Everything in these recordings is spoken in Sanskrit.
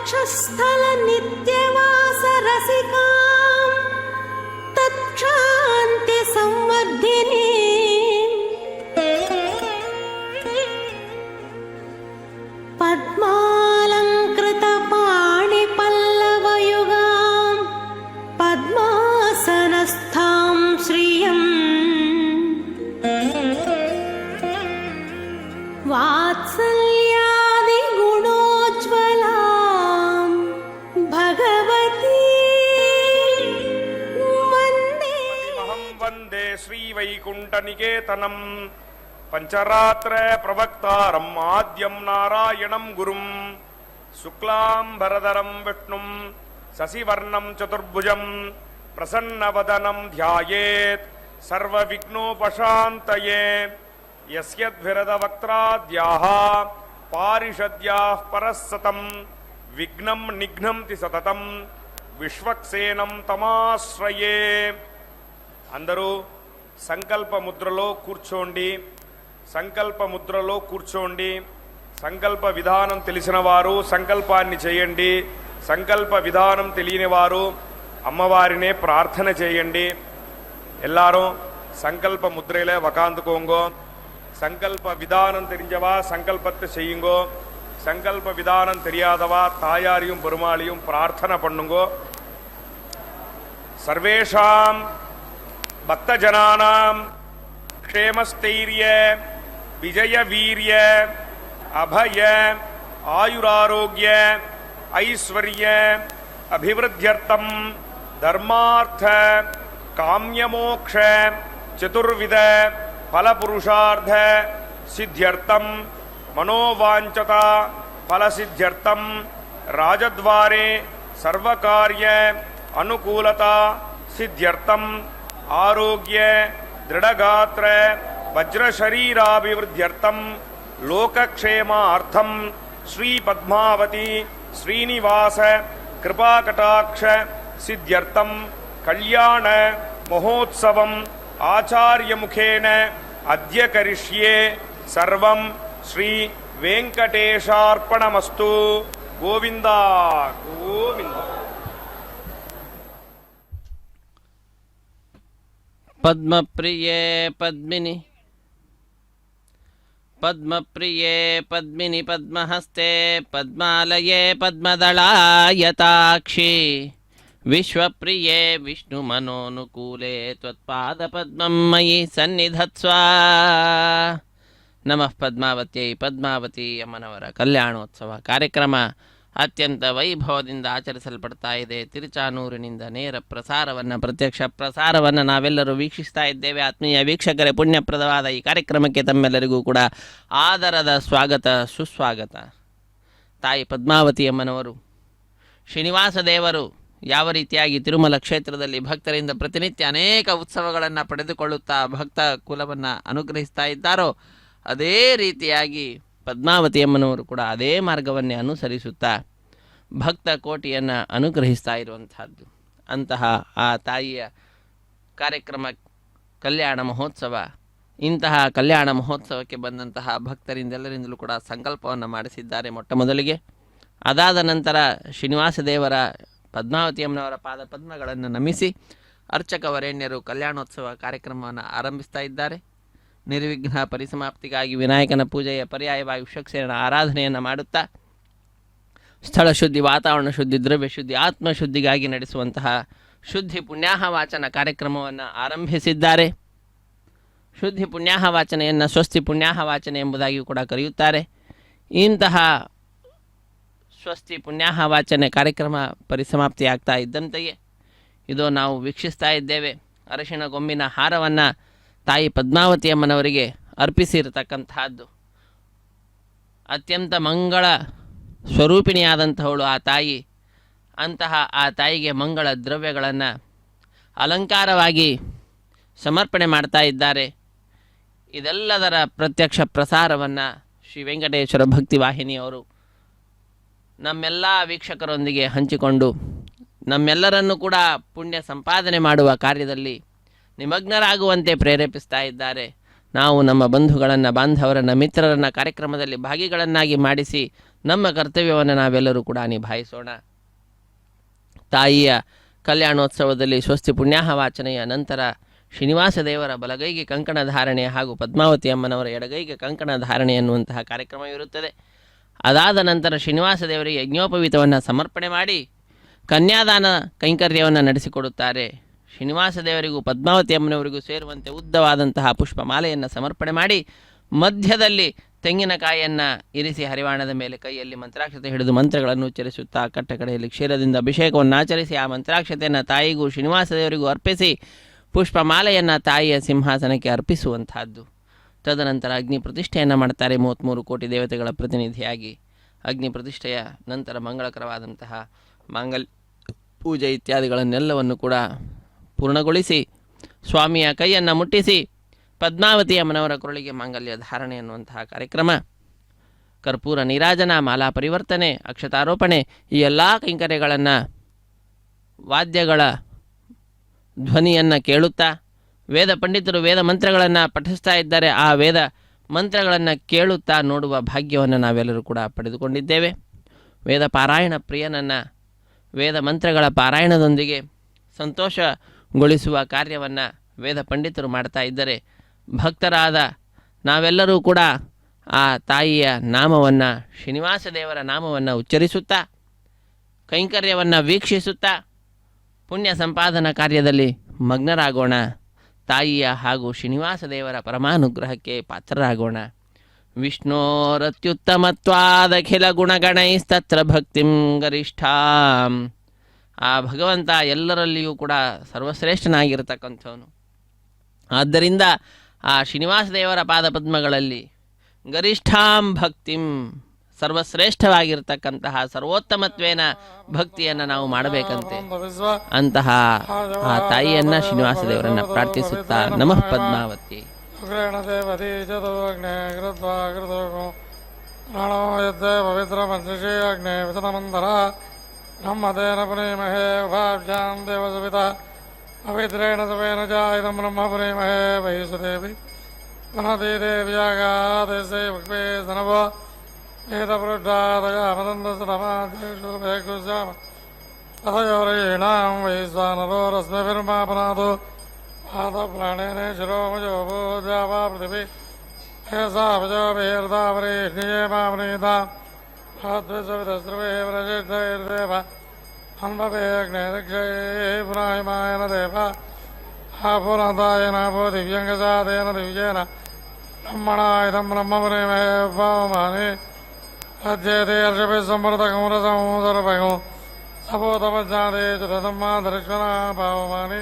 ವಕ್ಷಸ್ಥಲ ನಿತ್ಯವಾಸ ರಸಿಕಾಂ ತತ್ಕ್ಷಾಂತಿ ಸಂವರ್ಧಿನಿ ಪದ್ಮಾಲಂಕೃತ ಪಾಣಿ ಪಲ್ಲವಯುಗಾಂ ಪದ್ಮಾಸನಸ್ಥಾಂ ಶ್ರಿಯಂ ವಾತ್ಸಲ್ಯಾದಿ ಗುಣೋಜ್ವಲಾಂ ಭಗವತಿ ವಂದೇ ವಂದೇ ಶ್ರೀವೈಕುಂಠನಿಕೇತನಂ ಪಂಚರಾತ್ರ ಪ್ರವಕ್ತಾರಂ ಆದ್ಯಂ ನಾರಾಯಣಂ ಗುರುಂ ಶುಕ್ಲಾಂಬರಧರಂ ವಿಷ್ಣುಂ ಶಶಿವರ್ಣಂ ಚತುರ್ಭುಜಂ ಪ್ರಸನ್ನವದನಂ ಧ್ಯಾಯೇತ್ ಸರ್ವವಿಘ್ನೋಪಶಾಂತಯೇ ಯಸ್ಯದ್ವಿರದ ವಕ್ತ್ರಾದ್ಯಾಃ ಪಾರಿಷದ್ಯಾಃ ಪರಸ್ಸತಂ ವಿಘ್ನಂ ನಿಘ್ನಂತಿ ಸತತಂ ವಿಶ್ವಕ್ಸೇನಂ ತಮಾಶ್ರಯೇ. అందరూ సంకల్ప ముద్రలో కూర్చోండి. సంకల్ప ముద్రలో కూర్చోండి. సంకల్ప విధానం తెలిసిన వారు సంకల్పాన్ని చేయండి. సంకల్ప విధానం తెలియని వారు అమ్మవారినే ప్రార్థన చేయండి. எல்லாரும் சங்கல்ப முத்திரையில உக்காந்துக்கோங்கோ. சங்கல்ப விதானம் தெரிஞ்சவா சங்கல்பத்தை செய்யுங்கோ. சங்கல்ப விதானம் தெரியாதவா தாயாரையும் பெருமாளையும் பிரார்த்தனை பண்ணுங்கோ. சர்வேஷாம் பக்தஜனானாம் க்ஷேமஸ்தைரிய விஜய வீரிய அபய ஆயுராரோக்கிய ஐஸ்வர்ய அபிவிருத்தியர்த்தம் தர்மார்த்த காம்யமோக்ஷ ಚತುರ್ವಿಧ ಫಲಪುರುಷಾರ್ಥ ಸಿದ್ಧ್ಯರ್ಥಂ ಮನೋವಾಂಚತ ಫಲಸಿದ್ಧ್ಯರ್ಥಂ ರಾಜದ್ವಾರೆ ಸರ್ವಕಾರ್ಯ ಅನುಕೂಲತಾ ಸಿದ್ಧ್ಯರ್ಥಂ ಆರೋಗ್ಯ ದೃಢಗಾತ್ರ ವಜ್ರಶರೀರಾಭಿವೃದ್ಧ್ಯರ್ಥಂ ಲೋಕಕ್ಷೇಮಾರ್ಥಂ ಶ್ರೀ ಪದ್ಮಾವತಿ ಶ್ರೀನಿವಾಸ ಕೃಪಾಕಟಾಕ್ಷ ಸಿದ್ಧ್ಯರ್ಥಂ ಕಲ್ಯಾಣ ಮಹೋತ್ಸವಂ ಆಚಾರ್ಯ ಮುಖೇನ ಅದ್ಯ ಕರಿಷ್ಯೆ ಸರ್ವಂ ಶ್ರೀ ವೆಂಕಟೇಶಾರ್ಪಣಮಸ್ತು. ಗೋವಿಂದ ಗೋವಿಂದ. ಪದ್ಮಪ್ರಿಯೇ ಪದ್ಮಿನಿ ಪದ್ಮಪ್ರಿಯೇ ಪದ್ಮಿನಿ ಪದ್ಮಹಸ್ತೆ ಪದ್ಮಾಲಯೇ ಪದ್ಮದಳಾಯತಾಕ್ಷಿ ವಿಶ್ವಪ್ರಿಯೇ ವಿಷ್ಣು ಮನೋನುಕೂಲೆ ತ್ವತ್ಪಾದ ಪದ್ಮಂ ಮಯಿ ಸನ್ನಿಧತ್ಸ್ವ. ನಮಃ ಪದ್ಮಾವತ್ಯೈ. ಪದ್ಮಾವತಿ ಅಮ್ಮನವರ ಕಲ್ಯಾಣೋತ್ಸವ ಕಾರ್ಯಕ್ರಮ ಅತ್ಯಂತ ವೈಭವದಿಂದ ಆಚರಿಸಲ್ಪಡ್ತಾ ಇದೆ. ತಿರುಚಾನೂರಿನಿಂದ ನೇರ ಪ್ರಸಾರವನ್ನು, ಪ್ರತ್ಯಕ್ಷ ಪ್ರಸಾರವನ್ನು ನಾವೆಲ್ಲರೂ ವೀಕ್ಷಿಸ್ತಾ ಇದ್ದೇವೆ. ಆತ್ಮೀಯ ವೀಕ್ಷಕರೇ, ಪುಣ್ಯಪ್ರದವಾದ ಈ ಕಾರ್ಯಕ್ರಮಕ್ಕೆ ತಮ್ಮೆಲ್ಲರಿಗೂ ಕೂಡ ಆದರದ ಸ್ವಾಗತ, ಸುಸ್ವಾಗತ. ತಾಯಿ ಪದ್ಮಾವತಿ ಅಮ್ಮನವರು, ಶ್ರೀನಿವಾಸ ದೇವರು ಯಾವ ರೀತಿಯಾಗಿ ತಿರುಮಲ ಕ್ಷೇತ್ರದಲ್ಲಿ ಭಕ್ತರಿಂದ ಪ್ರತಿನಿತ್ಯ ಅನೇಕ ಉತ್ಸವಗಳನ್ನು ಪಡೆದುಕೊಳ್ಳುತ್ತಾ ಭಕ್ತ ಕುಲವನ್ನು ಅನುಗ್ರಹಿಸ್ತಾ ಇದ್ದಾರೋ, ಅದೇ ರೀತಿಯಾಗಿ ಪದ್ಮಾವತಿ ಅಮ್ಮನವರು ಕೂಡ ಅದೇ ಮಾರ್ಗವನ್ನೇ ಅನುಸರಿಸುತ್ತಾ ಭಕ್ತ ಕೋಟಿಯನ್ನು ಅನುಗ್ರಹಿಸ್ತಾ ಇರುವಂತಹದ್ದು. ಅಂತಹ ಆ ತಾಯಿಯ ಕಾರ್ಯಕ್ರಮ ಕಲ್ಯಾಣ ಮಹೋತ್ಸವ. ಇಂತಹ ಕಲ್ಯಾಣ ಮಹೋತ್ಸವಕ್ಕೆ ಬಂದಂತಹ ಭಕ್ತರಿಂದೆಲ್ಲರಿಂದಲೂ ಕೂಡ ಸಂಕಲ್ಪವನ್ನು ಮಾಡಿಸಿದ್ದಾರೆ ಮೊಟ್ಟ ಮೊದಲಿಗೆ. ಅದಾದ ನಂತರ ಶ್ರೀನಿವಾಸ ದೇವರ ಪದ್ಮಾವತಿ ಅಮ್ಮನವರ ಪಾದ ಪದ್ಮಗಳನ್ನು ನಮಿಸಿ ಅರ್ಚಕ ವರೇಣ್ಯರು ಕಲ್ಯಾಣೋತ್ಸವ ಕಾರ್ಯಕ್ರಮವನ್ನು ಆರಂಭಿಸ್ತಾ ಇದ್ದಾರೆ. ನಿರ್ವಿಘ್ನ ಪರಿಸಮಾಪ್ತಿಗಾಗಿ ವಿನಾಯಕನ ಪೂಜೆಯ ಪರ್ಯಾಯವಾಗಿ ವಿಶ್ವಕ್ಸೇನ ಆರಾಧನೆಯನ್ನು ಮಾಡುತ್ತಾ ಸ್ಥಳ ಶುದ್ಧಿ, ವಾತಾವರಣ ಶುದ್ಧಿ, ದ್ರವ್ಯ ಶುದ್ಧಿ, ಆತ್ಮಶುದ್ಧಿಗಾಗಿ ನಡೆಸುವಂತಹ ಶುದ್ಧಿ ಪುಣ್ಯಾಹ ವಾಚನ ಕಾರ್ಯಕ್ರಮವನ್ನು ಆರಂಭಿಸಿದ್ದಾರೆ. ಶುದ್ಧಿ ಪುಣ್ಯಾಹ ವಾಚನೆಯನ್ನು ಸ್ವಸ್ತಿ ಪುಣ್ಯಾಹ ವಾಚನೆ ಎಂಬುದಾಗಿಯೂ ಕೂಡ ಕರೆಯುತ್ತಾರೆ. ಇಂತಹ ಸ್ವಸ್ತಿ ಪುಣ್ಯಾಹ ವಾಚನೆ ಕಾರ್ಯಕ್ರಮ ಪರಿಸಮಾಪ್ತಿಯಾಗ್ತಾ ಇದ್ದಂತೆಯೇ ಇದು ನಾವು ವೀಕ್ಷಿಸ್ತಾ ಇದ್ದೇವೆ. ಅರಶಿಣ ಗೊಂಬಿನ ಹಾರವನ್ನು ತಾಯಿ ಪದ್ಮಾವತಿ ಅಮ್ಮನವರಿಗೆ ಅರ್ಪಿಸಿರತಕ್ಕಂತಹದ್ದು. ಅತ್ಯಂತ ಮಂಗಳ ಸ್ವರೂಪಿಣಿಯಾದಂಥವಳು ಆ ತಾಯಿ. ಅಂತಹ ಆ ತಾಯಿಗೆ ಮಂಗಳ ದ್ರವ್ಯಗಳನ್ನು ಅಲಂಕಾರವಾಗಿ ಸಮರ್ಪಣೆ ಮಾಡ್ತಾ ಇದ್ದಾರೆ. ಇದೆಲ್ಲದರ ಪ್ರತ್ಯಕ್ಷ ಪ್ರಸಾರವನ್ನು ಶ್ರೀ ವೆಂಕಟೇಶ್ವರ ಭಕ್ತಿ ವಾಹಿನಿಯವರು ನಮ್ಮೆಲ್ಲ ವೀಕ್ಷಕರೊಂದಿಗೆ ಹಂಚಿಕೊಂಡು ನಮ್ಮೆಲ್ಲರನ್ನೂ ಕೂಡ ಪುಣ್ಯ ಸಂಪಾದನೆ ಮಾಡುವ ಕಾರ್ಯದಲ್ಲಿ ನಿಮಗ್ನರಾಗುವಂತೆ ಪ್ರೇರೇಪಿಸ್ತಾ ಇದ್ದಾರೆ. ನಾವು ನಮ್ಮ ಬಂಧುಗಳನ್ನು, ಬಾಂಧವರನ್ನು, ಮಿತ್ರರನ್ನು ಕಾರ್ಯಕ್ರಮದಲ್ಲಿ ಭಾಗಿಗಳನ್ನಾಗಿ ಮಾಡಿಸಿ ನಮ್ಮ ಕರ್ತವ್ಯವನ್ನು ನಾವೆಲ್ಲರೂ ಕೂಡ ನಿಭಾಯಿಸೋಣ. ತಾಯಿಯ ಕಲ್ಯಾಣೋತ್ಸವದಲ್ಲಿ ಸ್ವಸ್ತಿ ಪುಣ್ಯಾಹ ವಾಚನೆಯ ನಂತರ ಶ್ರೀನಿವಾಸ ದೇವರ ಬಲಗೈಗೆ ಕಂಕಣ ಧಾರಣೆ ಹಾಗೂ ಪದ್ಮಾವತಿ ಅಮ್ಮನವರ ಎಡಗೈಗೆ ಕಂಕಣ ಧಾರಣೆ ಎನ್ನುವಂತಹ ಕಾರ್ಯಕ್ರಮವಿರುತ್ತದೆ. ಅದಾದ ನಂತರ ಶ್ರೀನಿವಾಸ ದೇವರಿಗೆ ಯಜ್ಞೋಪವೀತವನ್ನು ಸಮರ್ಪಣೆ ಮಾಡಿ ಕನ್ಯಾದಾನ ಕೈಂಕರ್ಯವನ್ನು ನಡೆಸಿಕೊಡುತ್ತಾರೆ. ಶ್ರೀನಿವಾಸ ದೇವರಿಗೂ ಪದ್ಮಾವತಿ ಅಮ್ಮನವರಿಗೂ ಸೇರುವಂತೆ ಉದ್ದವಾದಂತಹ ಪುಷ್ಪಮಾಲೆಯನ್ನು ಸಮರ್ಪಣೆ ಮಾಡಿ ಮಧ್ಯದಲ್ಲಿ ತೆಂಗಿನಕಾಯಿಯನ್ನು ಇರಿಸಿ ಹರಿವಾಣದ ಮೇಲೆ ಕೈಯಲ್ಲಿ ಮಂತ್ರಾಕ್ಷತೆ ಹಿಡಿದು ಮಂತ್ರಗಳನ್ನು ಉಚ್ಚರಿಸುತ್ತಾ ಕಟ್ಟ ಕಡೆಯಲ್ಲಿ ಕ್ಷೀರದಿಂದ ಅಭಿಷೇಕವನ್ನು ಆಚರಿಸಿ ಆ ಮಂತ್ರಾಕ್ಷತೆಯನ್ನು ತಾಯಿಗೂ ಶ್ರೀನಿವಾಸ ದೇವರಿಗೂ ಅರ್ಪಿಸಿ ಪುಷ್ಪಮಾಲೆಯನ್ನು ತಾಯಿಯ ಸಿಂಹಾಸನಕ್ಕೆ ಅರ್ಪಿಸುವಂತಹದ್ದು. ತದನಂತರ ಅಗ್ನಿ ಪ್ರತಿಷ್ಠೆಯನ್ನು ಮಾಡ್ತಾರೆ 33 ಕೋಟಿ ದೇವತೆಗಳ ಪ್ರತಿನಿಧಿಯಾಗಿ. ಅಗ್ನಿ ಪ್ರತಿಷ್ಠೆಯ ನಂತರ ಮಂಗಳಕರವಾದಂತಹ ಮಾಂಗಲ್ಯ ಪೂಜೆ ಇತ್ಯಾದಿಗಳನ್ನೆಲ್ಲವನ್ನು ಕೂಡ ಪೂರ್ಣಗೊಳಿಸಿ ಸ್ವಾಮಿಯ ಕೈಯನ್ನು ಮುಟ್ಟಿಸಿ ಪದ್ಮಾವತಿ ಅಮ್ಮನವರ ಕೊರಳಿಗೆ ಮಾಂಗಲ್ಯ ಧಾರಣೆ ಎನ್ನುವಂತಹ ಕಾರ್ಯಕ್ರಮ, ಕರ್ಪೂರ ನೀರಾಜನ, ಮಾಲಾ ಪರಿವರ್ತನೆ, ಅಕ್ಷತಾರೋಪಣೆ, ಈ ಎಲ್ಲ ಕೈಂಕರ್ಯಗಳನ್ನು ವಾದ್ಯಗಳ ಧ್ವನಿಯನ್ನು ಕೇಳುತ್ತಾ ವೇದ ಪಂಡಿತರು ವೇದ ಮಂತ್ರಗಳನ್ನು ಪಠಿಸ್ತಾ ಇದ್ದಾರೆ. ಆ ವೇದ ಮಂತ್ರಗಳನ್ನು ಕೇಳುತ್ತಾ ನೋಡುವ ಭಾಗ್ಯವನ್ನು ನಾವೆಲ್ಲರೂ ಕೂಡ ಪಡೆದುಕೊಂಡಿದ್ದೇವೆ. ವೇದ ಪಾರಾಯಣ ಪ್ರಿಯನನ್ನು ವೇದ ಮಂತ್ರಗಳ ಪಾರಾಯಣದೊಂದಿಗೆ ಸಂತೋಷಗೊಳಿಸುವ ಕಾರ್ಯವನ್ನು ವೇದ ಪಂಡಿತರು ಮಾಡ್ತಾ ಇದ್ದರೆ, ಭಕ್ತರಾದ ನಾವೆಲ್ಲರೂ ಕೂಡ ಆ ತಾಯಿಯ ನಾಮವನ್ನು, ಶ್ರೀನಿವಾಸ ದೇವರ ನಾಮವನ್ನು ಉಚ್ಚರಿಸುತ್ತಾ ಕೈಂಕರ್ಯವನ್ನು ವೀಕ್ಷಿಸುತ್ತಾ ಪುಣ್ಯ ಸಂಪಾದನಾ ಕಾರ್ಯದಲ್ಲಿ ಮಗ್ನರಾಗೋಣ. ತಾಯಿಯ ಹಾಗೂ ಶ್ರೀನಿವಾಸ ದೇವರ ಪರಮಾನುಗ್ರಹಕ್ಕೆ ಪಾತ್ರರಾಗೋಣ. ವಿಷ್ಣೋರತ್ಯುತ್ತಮತ್ವಾದಖಿಲ ಗುಣಗಣೈಸ್ತತ್ರ ಭಕ್ತಿಂ ಗರಿಷ್ಠಾಂ. ಆ ಭಗವಂತ ಎಲ್ಲರಲ್ಲಿಯೂ ಕೂಡ ಸರ್ವಶ್ರೇಷ್ಠನಾಗಿರತಕ್ಕಂಥವನು. ಆದ್ದರಿಂದ ಆ ಶ್ರೀನಿವಾಸ ದೇವರ ಪಾದಪದ್ಮಗಳಲ್ಲಿ ಗರಿಷ್ಠಾಂ ಭಕ್ತಿಂ, ಸರ್ವಶ್ರೇಷ್ಠವಾಗಿರ್ತಕ್ಕಂತಹ ಸರ್ವೋತ್ತಮತ್ವೇನ ಭಕ್ತಿಯನ್ನು ನಾವು ಮಾಡಬೇಕಂತೆ. ಅಂತಹ ಆ ತಾಯಿಯನ್ನು ಶ್ರೀನಿವಾಸ ದೇವರನ್ನು ಪ್ರಾರ್ಥಿಸುತ್ತಾ ನಮಃ ಪದ್ಮಾವತಿ. ಪವಿತ್ರ ಮಂತ್ರಿಷೇ ಅಗ್ನೇ ವಿತನಮಂತರ ಬ್ರಹ್ಮದೇನ ಪುನೇಮಹೇ ಉಭಾಭ್ಯಾಂ ದೇವಸುವಿತ ಪವಿತ್ರೇಣ ಸವೇನ ಚ ಇದಂ ಬ್ರಹ್ಮ ಪುನೇಮಹೇ ವೈಸುದೇವಿ ವನದೇ ದೇವ್ಯಾಗಾದೇಸೇ ಭಕ್ವೇ ಧನವ ಏತಪೃಷ್ಠಾದಯ ಮದಂದಸನಮಾದೇಶು ಬೇಕುಸ್ಯಾಮ ತಥಯೋರೀಣಾಂ ವೈಶ್ವಾನರೋ ರಶ್ಮಿಭಿರ್ಮಾಪನಾದು ಪಾದಪ್ರಾಣೇನ ಶಿರೋಮಜೋ ಭೂದ್ಯಾವಾ ಪೃಥಿವಿ ಹೇಸಾಭಜೋ ಬೇರ್ದಾವರೇಷ್ಣಿಯೇ ಮಾಮನೀತಾ ಭಾದ್ವಿಸವಿತಸ್ರವೇ ವ್ರಜಿಷ್ಠೈರ್ದೇವ ಹನ್ಮವೇಗ್ನೇ ದಕ್ಷಯೇ ಪುನಾಹಿಮಾಯನ ದೇವ ಆಪುನದಾಯನ ಭೋ ದಿವ್ಯಂಗಸಾದೇನ ದಿವ್ಯೇನ ಬ್ರಹ್ಮಣಾಯುಧಂ ಬ್ರಹ್ಮಪುರೇಮಹೇ ಭಾವಮಾನಿ ಅಧ್ಯೇತೆ ಹರ್ಷಭಿ ಸಂವೃತಕಂ ರಸಮೋದರಭಗಂ ಸಪೋತಮಜ್ಞಾದೇ ಚುರತಮ್ಮ ದರ್ಶನ ಭಾವಮಾನಿ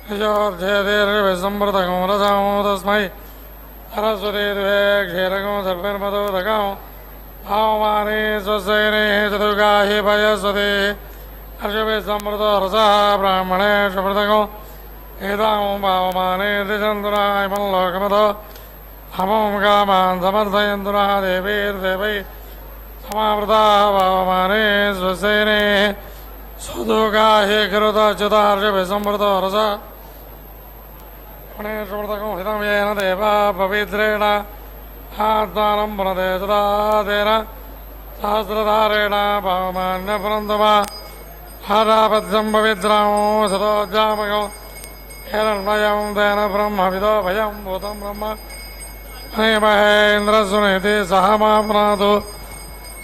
ಯಜೋಧ್ಯೇತೆ ಹರ್ಷಭಿ ಸಂವೃತಕಂ ರಸಮೋ ತಸ್ಮೈ ಸರಸ್ವತಿ ದ್ವೇ ಕ್ಷೀರಕಂ ಸರ್ಪಿರ್ಮದೋದಕಂ ಭಾವಮಾನಿ ಸ್ವಸೈನೇ ಚತುರ್ಗಾಹಿ ಭಯಸ್ವತಿ ಹರ್ಷಭಿ ಸಂವೃತೋ ರಸಃ ಬ್ರಾಹ್ಮಣೇ ಶಮೃತಕಂ ಏತಾಂ ಭಾವಮಾನಿ ದ್ವಿಚಂದುರಾಯ ಮಲ್ಲೋಕಮದೋ ಹಮಂ ಕಾಮಾನ್ ಸಮರ್ಥಯಂತುನಃ ದೇವೈರ್ದೇವೈ ಸಮಾವೃತಾ ಭಾವಮಾನೇ ಸ್ವಸೇನೆ ಸ್ವದೋಗಾಹಿ ಕೃತಚ್ಯುತ ಹರ್ಷಭಿ ಸಂವೃತೋ ರಸ ಗಣೇಶಮೃತಕಂ ಹಿತಂ ಯೇನ ದೇವ ಪವಿತ್ರೇಣ ಆತ್ಮಾನಂ ಪುನದೆ ಸುಧಾದೇನ ಸಹಸ್ರಧಾರೇಣ ಭಾವಮಾನ್ಯ ಪುರಂತಮ ಹಾರಾಪದ್ಯಂ ಪವಿತ್ರಂ ಸದೋಜ್ಜಾಮಕಂ ಹಿರಣ್ಮಯಂ ತೇನ ಬ್ರಹ್ಮವಿದೋ ಭಯಂ ಭೂತಂ ಬ್ರಹ್ಮ ಮಹೇಂದ್ರಸುನೇತಿ ಸಹ ಮಾಪನಾತು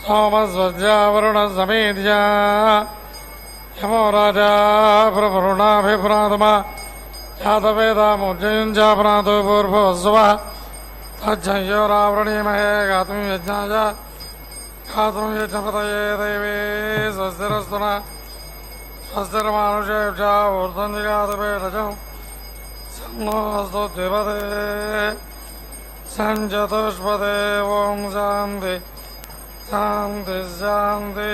ಸೋಮಸ್ವಜ್ಯ ವರುಣ ಸಮೇಧ್ಯ ಯಮೋ ರಾಜ ಪ್ರವರುಣಾಭಿಪ್ರಾತಮ ಜಾತವೇದಾಮುಜ್ಜಯುಂಜಾಪನಾತು ಪೂರ್ಭವಸ್ವ ತಜ್ಜಯೋರಾವೃಣೀಮಹೇ ಗಾತುಂ ಯಜ್ಞಾಯ ಗಾತುಂ ಯಜ್ಞಪತಯೇ ದೈವೇ ಸ್ವಸ್ತಿರಸ್ತುನ ಸ್ವಸ್ತಿರ್ಮಾನುಷೇಭ್ಯ ಊರ್ಧ್ವಂ ಜಿಗಾತವೇದಜಂ ಸನ್ನೋऽस्तु द्विपदे ಸಂಜತುಷ್ಪದೇ ಓಂ ಶಾಂತಿ ಶಾಂತಿ ಶಾಂತಿ.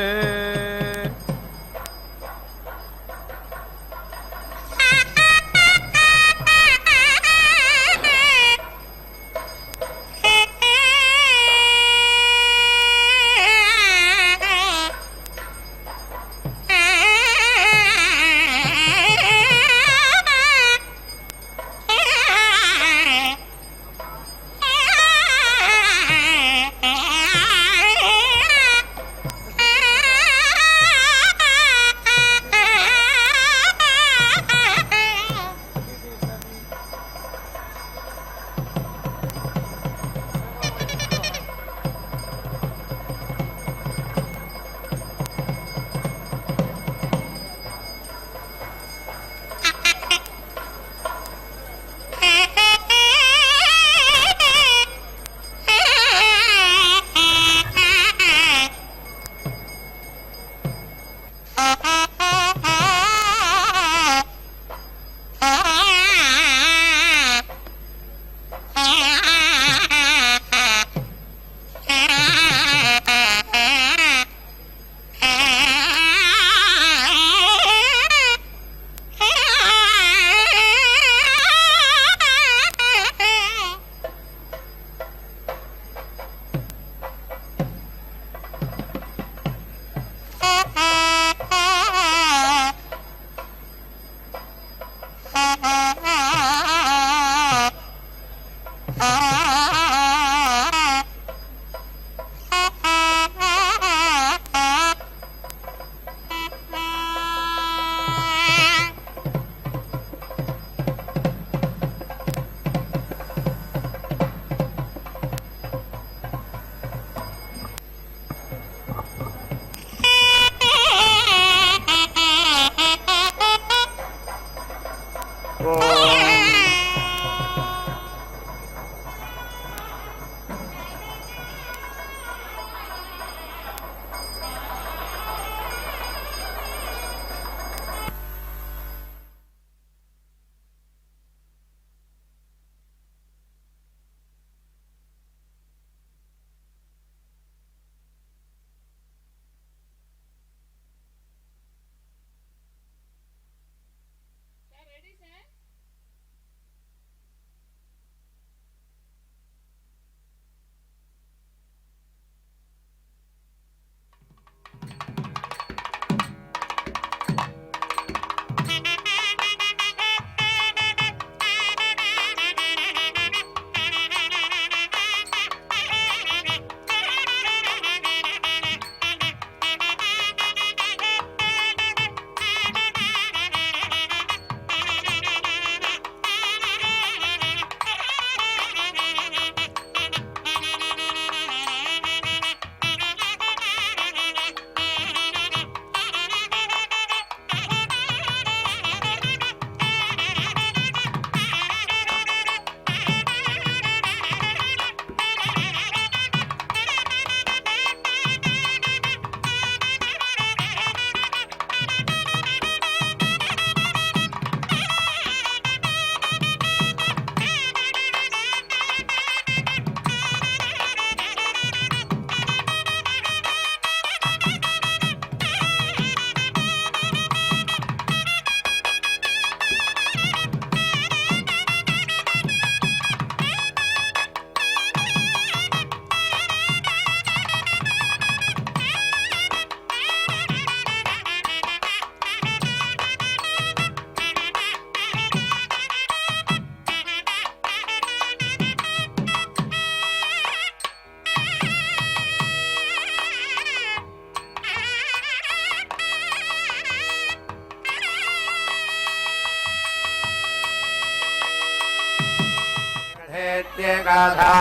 गाधा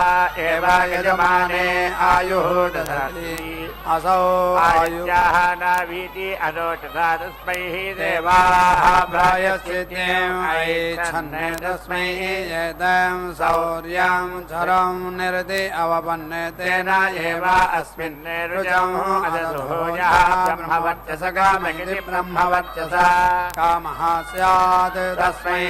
एव यजमाने आयुः ददाति असौ आयुः नावीति अनोटधा तस्मै देवाः प्रायश्चित्तम् ऐच्छन्ने तस्मै एतं शौर्यं चरं निरति अवपन्ने तेन एव अस्मिन् रुजं अदसोऽयः ब्रह्मवर्चसकामहिति ब्रह्मवर्चसा कामः स्यात् तस्मै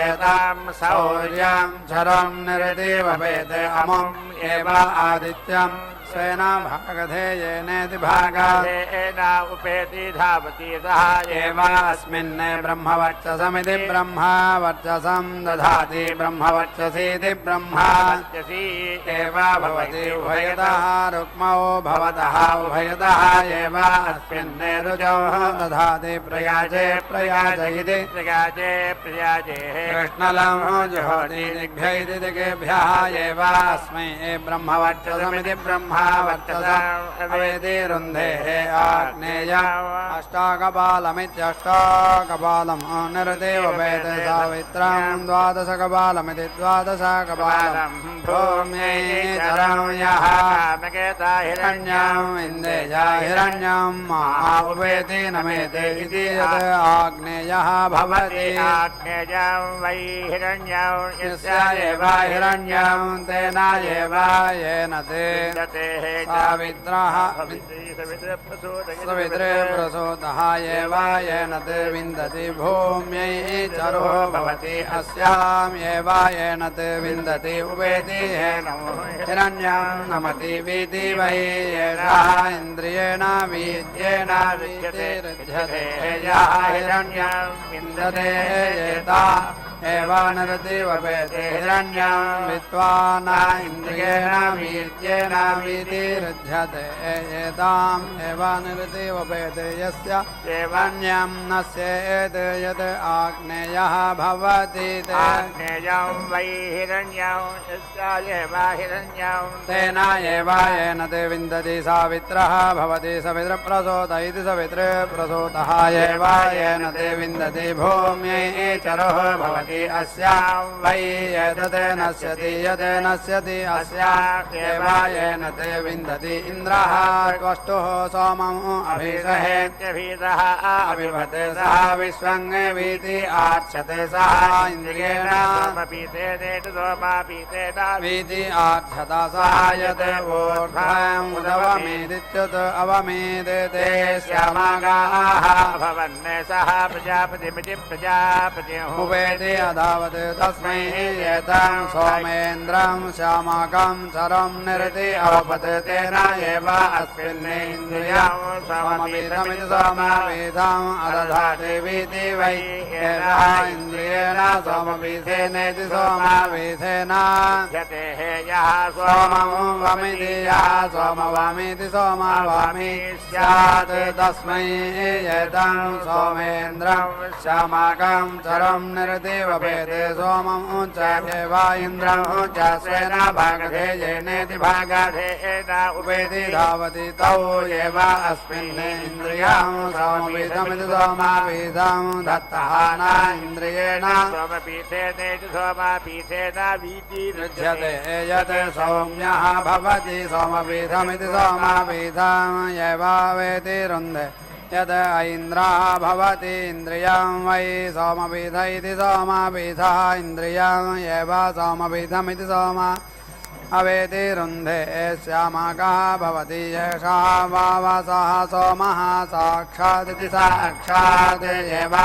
एतं शौर्यं चरं निरति वपेत् अमुम् एव आदित्यं स्वेन भागधेयेनेति भागादेन उपेति धावति सः एव अस्मिन् ब्रह्मवर्चसमिति ब्रह्मवर्चसं दधाति ब्रह्मवर्चसीति ब्रह्मवर्चसी एव भवति उभयतः रुक्मौ भवतः उभयतः एव अस्मिन् रुजौ दधाति प्रयाजे प्रयाज इति प्रयाजे प्रयाजे कृष्णलं जुहोति दिग्भ्यैति दिग्भ्यः एव अस्मै ब्रह्मवर्चसमिति ब्रह्मवर्चसमेति रुन्धेः आग्नेय अष्टाकपालमित्यष्टाकपालं निरतेव वेद सावित्रं द्वादशकपालमिति द्वादशकपालं भूम्यै चरं यः हिरण्यम् इन्देय हिरण्यं उपेति नमेते इति यत् आग्नेयः भवति आग्नेयं वै हिरण्यं यस्य एव हिरण्यं तेन एव येन ते सावित्रः सवित्रे प्रसूतः एव येन ते विन्दति भूम्यै चरो भवति अस्याम् एव येन ते विन्दति उपेति येन हिरण्यं नमति वीति वै येषः इन्द्रियेण वीत्येन विद्यते यः हिरण्यं विन्दते एता एव नरति वपेते हिरण्यं वित्वा न इन्द्रियेण वीर्येण विधिरुध्यते एताम् एव नरति वपेते यस्य एवन्यं न स्येत् यत् आग्नेयः भवति आग्नेयं वै हिरण्यं यस्य एव हिरण्यं तेन एव येन ते विन्दति सावित्रः भवति सवित्रप्रसूत इति सवित्रप्रसूतः एव येन ते विन्दति भूम्यै चरः भवति अस्यां वै यत् नश्यति यत् नश्यति अस्याम् एव येन ते विन्दति इन्द्रः त्वष्टुः सोमम् अभिषहेत्यभितः अभिभते सः विश्वं वीति आर्चते सः इन्द्रियेण वीति आर्चता सः यत् ऊर्ध्वम् उदवमेदित्युत अवमेदेते श्यामागाः भवन्ने सः प्रजापतिमिति प्रजापतिः उपेति अधावत् तस्मै एतं सोमेन्द्रं श्यामाकं चरं निरति अवपत् तेन एव अस्मिन् इन्द्रियं सोमवीतमिति सोमवीतम् अदधाति वीति वै एषः इन्द्रियेण सोमवीथेनेति सोमवीथेन यः सोमं वमिति यः सोमवामीति सोमवामी स्यात् तस्मै एतं सोमेन्द्रं श्यामाकं चरं निरति वपेते सोमं च एव इन्द्रं च स्वेन भागधेयेनेति भागधेयेन उपेति धावति तौ एव अस्मिन् इन्द्रियं सोमवीतमिति सोमवीतं दत्तः न इन्द्रियेण सोमपीठेनेति सोमपीठेन वीतिरुध्यते यत् सौम्यः भवति सोमपीठमिति सोमपीठं एव वेति रुन्धे यद् ऐन्द्रः भवति इन्द्रियं वै सोमपीठ इति सोमपीठः इन्द्रियं एव सोमपीठमिति सोम अवेति रुन्धे श्यामाकः भवति येषः वावसः सोमः साक्षादिति साक्षात् एव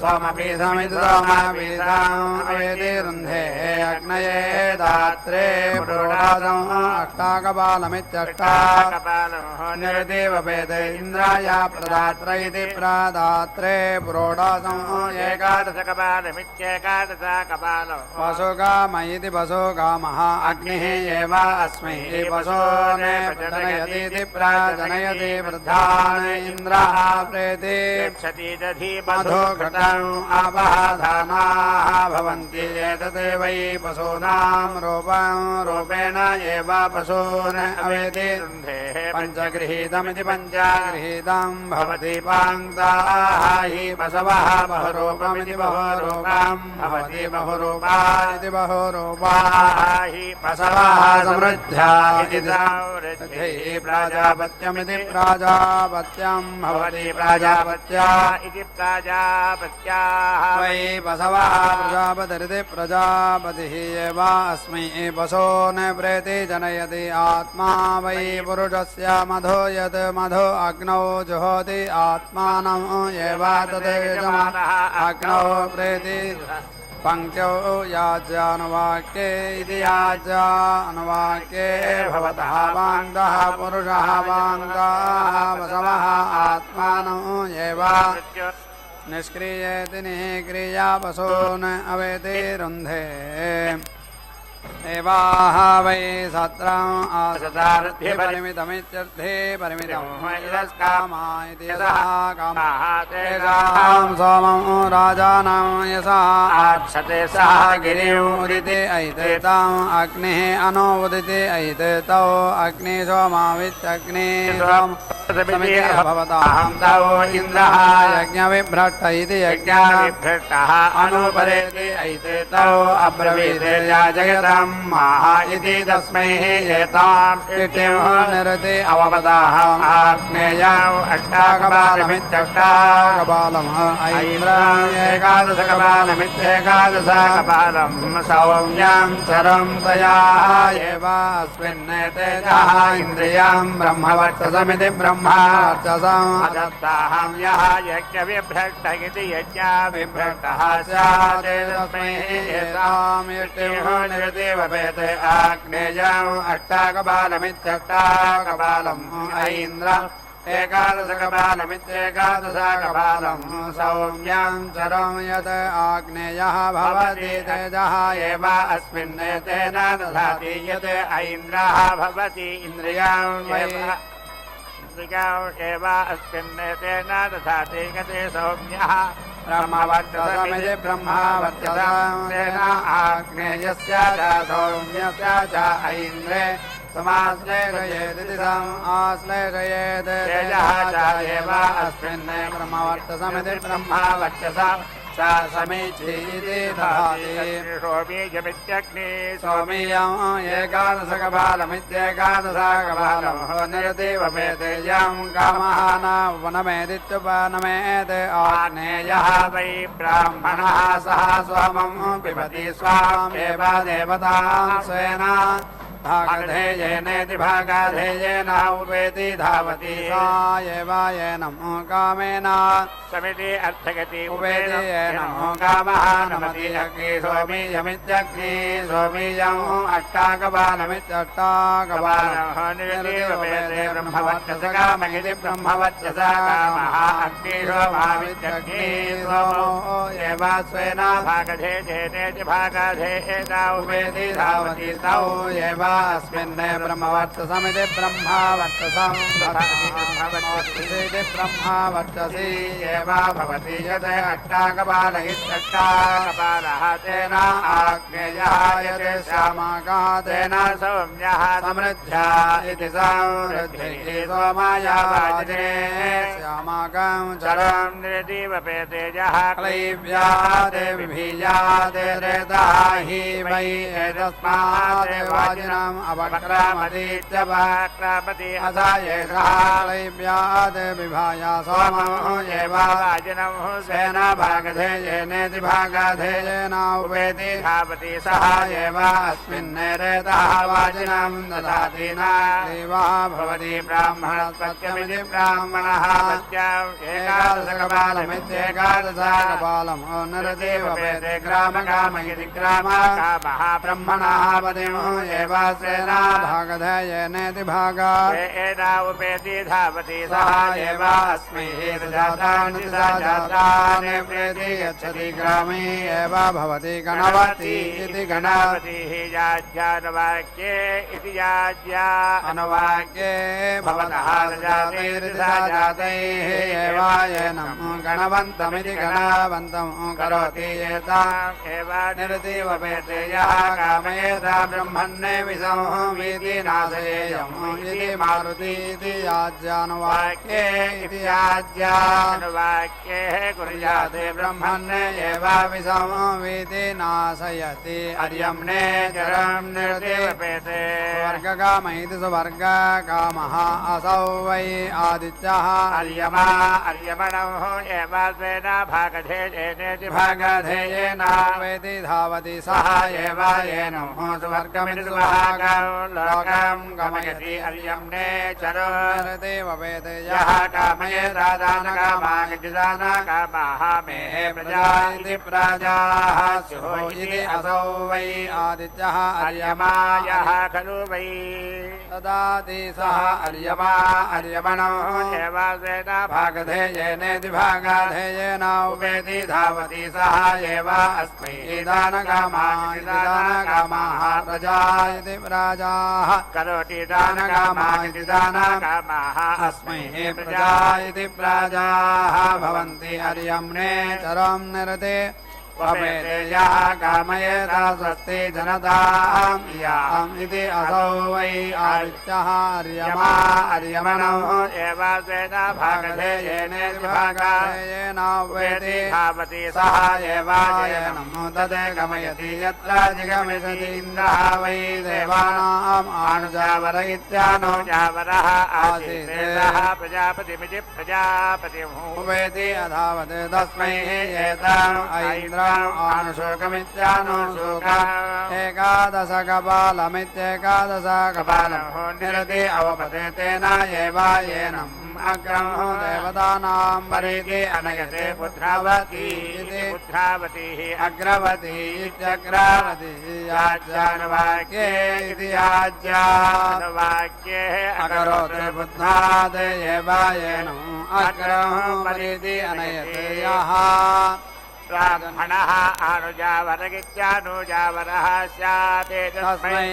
सोमपीठमिति सोमपीठम् अवेति रुन्धे अग्नये दात्रे पुरोडासम् अष्टाकपालमित्यष्टाकपालं निरति वपेते इन्द्राय प्रदात्र इति प्रदात्रे पुरोडासम् एकादशकपालमित्येकादशकपालं वसुकाम इति वसुकामः अग्निः एव अस्मै वसोने प्रजनयतीति प्रजनयति वृद्धान् इन्द्रः प्रेति मधुघृता अपहाधानाः भवन्ति एतदे वै पशूनां रूपेण एव पशून् अवेति पञ्चगृहीतमिति पञ्चगृहीतं भवति पाङ्क्ताः हि पशवः बहुरूपमिति बहुरूपं भवति बहुरूपा इति बहुरूपाः हि पशवः समृद्ध्या इति प्राजापत्यमिति प्राजापत्यं भवति प्राजापत्या इति प्राजापत्याः वै पशवः प्रजापतिरिति प्रजापतिः एव अस्मै पशून् प्रेति जनयति आत्मा वै पुरुषस्य मधो यत् मधो अग्नौ जुहोति आत्मानम् एव तद् यजमानः अग्नौ प्रेति पङ्क्त्यौ याज्यानुवाक्ये इति याज्यानुवाक्ये भवतः वाङ्गः पुरुषः वाङ्गाः वसवः आत्मानम् एव निष्क्रियेति निःक्रिया पशून् अवेति रुन्धे एवाह वै सत्रम् आसदार्थ्ये परिमितमित्यर्थे परिमितं यस्कामा इति यशः कामः तेषां सोमं राजानं यशः आक्षते सः गिरिम् उदिते ऐते तम् अग्निः अनो उदिते ऐते तौ अग्नि सोमावित्यग्निः भवतां तौ इन्द्रः यज्ञविभ्रष्ट इति यज्ञविभ्रष्टः अनुपरेति ऐते तौ अब्रवीते याजयताम् इति तस्मै एताम् निरते अवपदाहम् आग्नेयम् अष्टाकपालमित्यष्टाकपालम् ऐन्द्रम् एकादशकपालमित्येकादशकपालम् सौम्यम् चरम् तया एव अस्मिन् तेजः इन्द्रियम् ब्रह्मवर्चसमिति ब्रह्मवर्चसम् अदत्ताहम् यः यज्ञविभ्रष्ट इति यज्ञविभ्रष्टः स्यात् तस्मै एताम् इष्टिः निरते वपेते आग्नेयम् अष्टाकपालमित्यष्टाकपालम् ऐन्द्रम् एकादशकपालमित्येकादशकपालम् सौम्यम् चरम् यत् आग्नेयः भवति तेजः एव अस्मिन् तेन दधाति यत् ऐन्द्रः भवति इन्द्रियम् एव अस्मिन् तेन दधाति गते सौम्यः ब्रह्मवर्चसमिति ब्रह्मवर्चसेन आग्नेयस्य च सौम्यस्य च ऐन्द्रे समाश्लेषयेदिति समाश्लेषयेत् तेजः च एव अस्मिन् ब्रह्मवर्चसमिति ब्रह्मवर्चसा स समीची इति दधाति सोमीयमित्यग्नि सोमीयम् एकादशकपालमित्येकादशकपालम् निरते वपेते यम् कामः न उपनमेदित्युपनमेत् आग्नेयः वै ब्राह्मणः सः स्वमम् पिबति स्वामेव देवतां स्वेन भागधेयेनेति भागाधेयेन उपेति धावति सा एव येनम् कामेन समिति अर्थगति उपेति येनम् कामः नमति अग्नि सोमीयमित्यग्नि सोमीयम् अष्टाकपालमित्यष्टाकपालम् निरते वपेते ब्रह्मवर्चसकामगिति ब्रह्मवर्चसकामः अग्नि सोमावित्यग्नि सोमो एव स्वेन भागधेयेनेति भागाधेयेन उपेति धावति तौ एव अस्मिन् ब्रह्मवर्चसमिति ब्रह्मवर्चसं ब्रह्मवर्चसी एव भवति यत् अष्टाकपाल इत्यष्टाकपालः तेन आग्नेयः यत् श्यामाकः तेन सौम्यः समृद्ध्या इति समृद्धिः सोमाय वाजिने श्यामाकं चरम् निरति वपेतेजः क्लैव्यात् विभीयात् रेतः हि वै एतस्मात् वाजिनम् अपक्रामतीत्यपक्रामति अथ एषः क्लैव्यात् विभाय सोमः एव वाजिनम् स्वेन भागधेयेनेति भागधेयेन उपेति धावति सः एव अस्मिन् रेतः वाजिनम् ददाति न देवः भवति ब्राह्मणस्पत्यमिति ब्राह्मणः एकादशकपालमित्येकादशकपालम् नरते वपेते ग्रामकाम इति ग्रामकामः ब्रह्मणः पतिम् एव स्वेन भागधेयेनेति भागा उपेति धावति सः एव अस्मै जातानि सा जातानि प्रेति गच्छति ग्रामे एव भवति गणवती इति गणवतिः याज्ञानुवाक्ये इति याज्ञा अनुवाक्ये भवतः जातैर्सा जातैः एवायनं गणवन्तमिति गणवन्तं करोति एताम् एव निर्देवपेते यः कामयेता ब्रह्मण्ये विसंविति नाशयेयम् इति मारुतीति याज्यानुवाक्ये इति याज्यानुवाक्ये कुर्याते ब्रह्मण्ये एव विसंविति नाशयति अर्यम्ने चरं निर्देवपेते स्वर्गकाम इति स्वर्गकामः असौ वै आदित्यः अर्यमा अर्यमणो एव स्वेन भागधेयेनेति भागधेयेन वेति धावति सः एव येन स्वर्गमिति सुभागं लोकं गमयति अर्यम्ने चरो निर्देवपेते यः कामयेता दानकामाः मे प्रजा इति प्रजाः स्युः इति असौ वै आदित्यः अर्यमा यः खलु वै ददाति सः अर्यमा अर्यमणो एव स्वेन भागधेयेनेति भागधेयेन उपेति धावति सः एव अस्मै दानकामाः प्रजा इति प्रजाः करोति दानकामाः दानकामाः अस्मै प्रजा इति प्रजाः भवन्ति अर्यम्ने चरं निरते वपेते यः कामयेता स्वस्ति जनतां याम् इति असौ वै आदित्यः अर्यमा अर्यमणो एव स्वेन भागधेयेनेति भागधेयेन उपेति धावति सः एव येनं तद् गमयति यत्र जिगमिषति इन्द्रः वै देवानाम् आनुजावर इत्यानो जावरः आसीत् प्रजापतिमिति प्रजापतिमुपेति अधावत् तस्मै एताम् ऐन्द्र आनुशोकमित्यानुशोक एकादशकपालमित्येकादशकपालं निरति अवपते तेन एव येनम् अग्रं देवतानां वरेति अनयते पुत्रावती इति पुत्रावतीः अग्रवती इत्यग्रवती याज्यानुवाक्ये इति याज्यानुवाक्ये अकरोत् पुत्राद् एव येनम् अग्रं वरेति अनयते यः ब्राह्मणः अनुजावरगित्यानुजावरः स्यात् तस्मै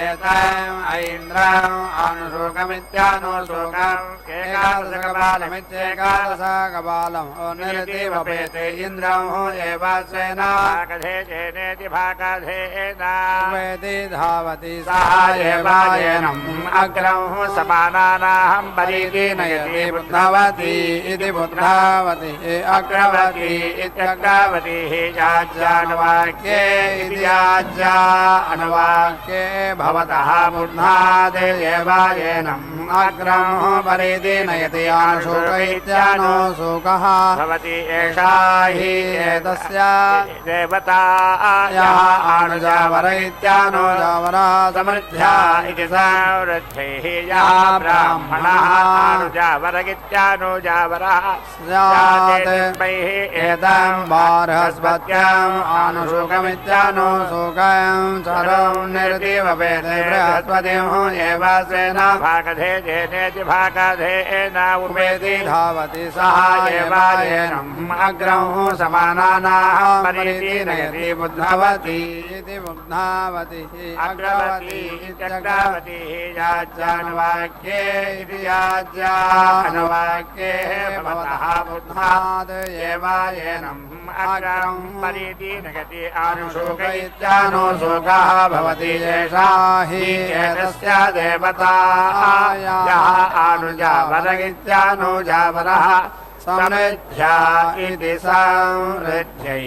एतम् ऐन्द्रम् आनुशोकमित्यानुशोकम् एकादशकपालमित्येकादशकपालम् निरति वपेते इन्द्रम् एव स्वेन भागधेयेनेति भागधेयेन उपेति धावति सः एव येनम् अग्रम् समानानां वरीति नयति बुद्धवती इति बुद्धवती अग्रवती इत्यग्रवती याज्यानुवाक्ये इति याज्यानुवाक्ये भवतः बुद्धाद् एव येनम् अग्रं वरेति नयति आनुशोक इत्यानुशोकः भवति एषा हि एतस्य देवता यः आनुजावर इत्यानुजावरः समृद्ध्या इति समृद्धिः यः ब्राह्मणः आनुजावरगित्यानुजावरः स्यात् एतं बृहस्पत्याम् आनुशोकमित्यानुशोकं चरं निर्दिवपेते बृहस्पतिम् एव स्वेन भागधेयेनेति भागधेयेन उपेति धावति सः एव येनम् अग्रं समानानां वरीति नयति बुद्धवती इति बुद्धवतिः अग्रवती इत्यग्रवतीः याज्यानुवाक्ये इति याज्यानुवाक्ये भवतः बुद्धाद् एव येनम् अग्रं वरीति नयति आनुशोक इत्यानुशोकः भवति एषा हि एतस्य देवता यः आनुजावर इत्यानुजावरः समृद्ध्या इति समृद्ध्यै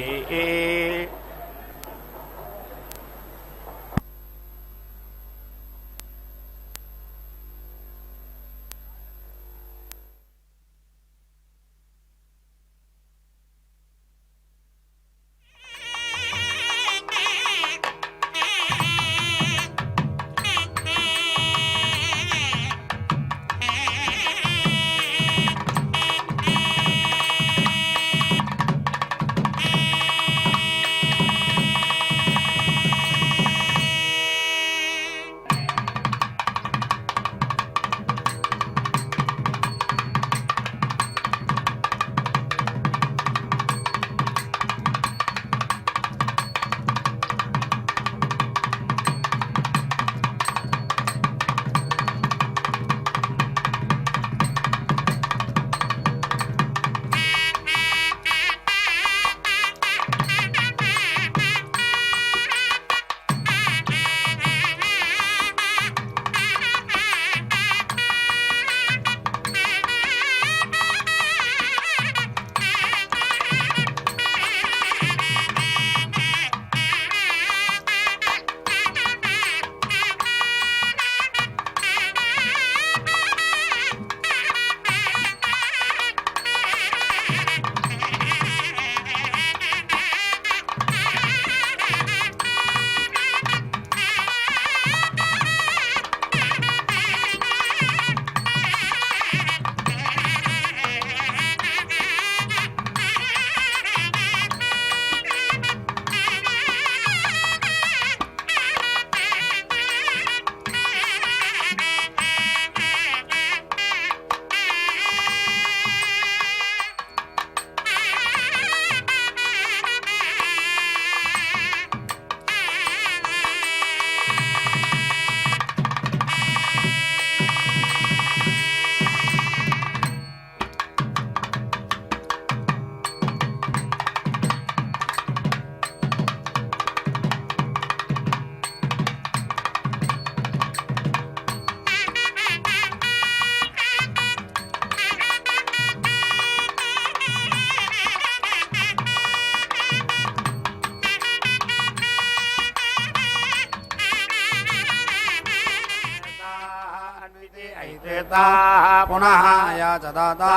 ताः पुनः याचदाता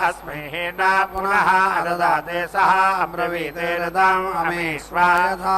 अस्मै न पुनः अददाते सः अब्रवीतेरदम् अमीश्वायथा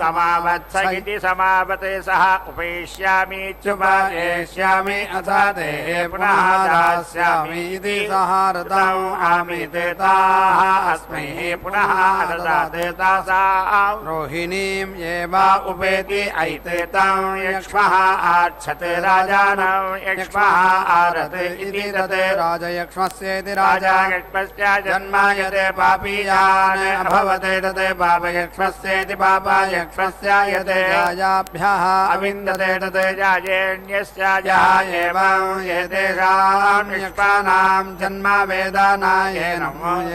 समावत्स इति समावते सः उपैष्यामीत्युपदेष्यामि अथ ते पुनः दास्यामि इति सः रतम् आमीते ताः अस्मै पुनः अददाते तासाम् रोहिणीम् एव उपेति ऐते तं यक्ष्मः आच्छते राजानं यक्ष्मः आरते इति तते राजयक्ष्मस्येति राजा यक्ष्मस्य जन्मायते पापीयान् अभवते तते पापयक्ष्मस्येति पापायक्ष्मस्य यते राजाभ्यः अविन्दते तते जायेण्यस्य एवं एतेषां यक्ष्माणां जन्म वेदानायेन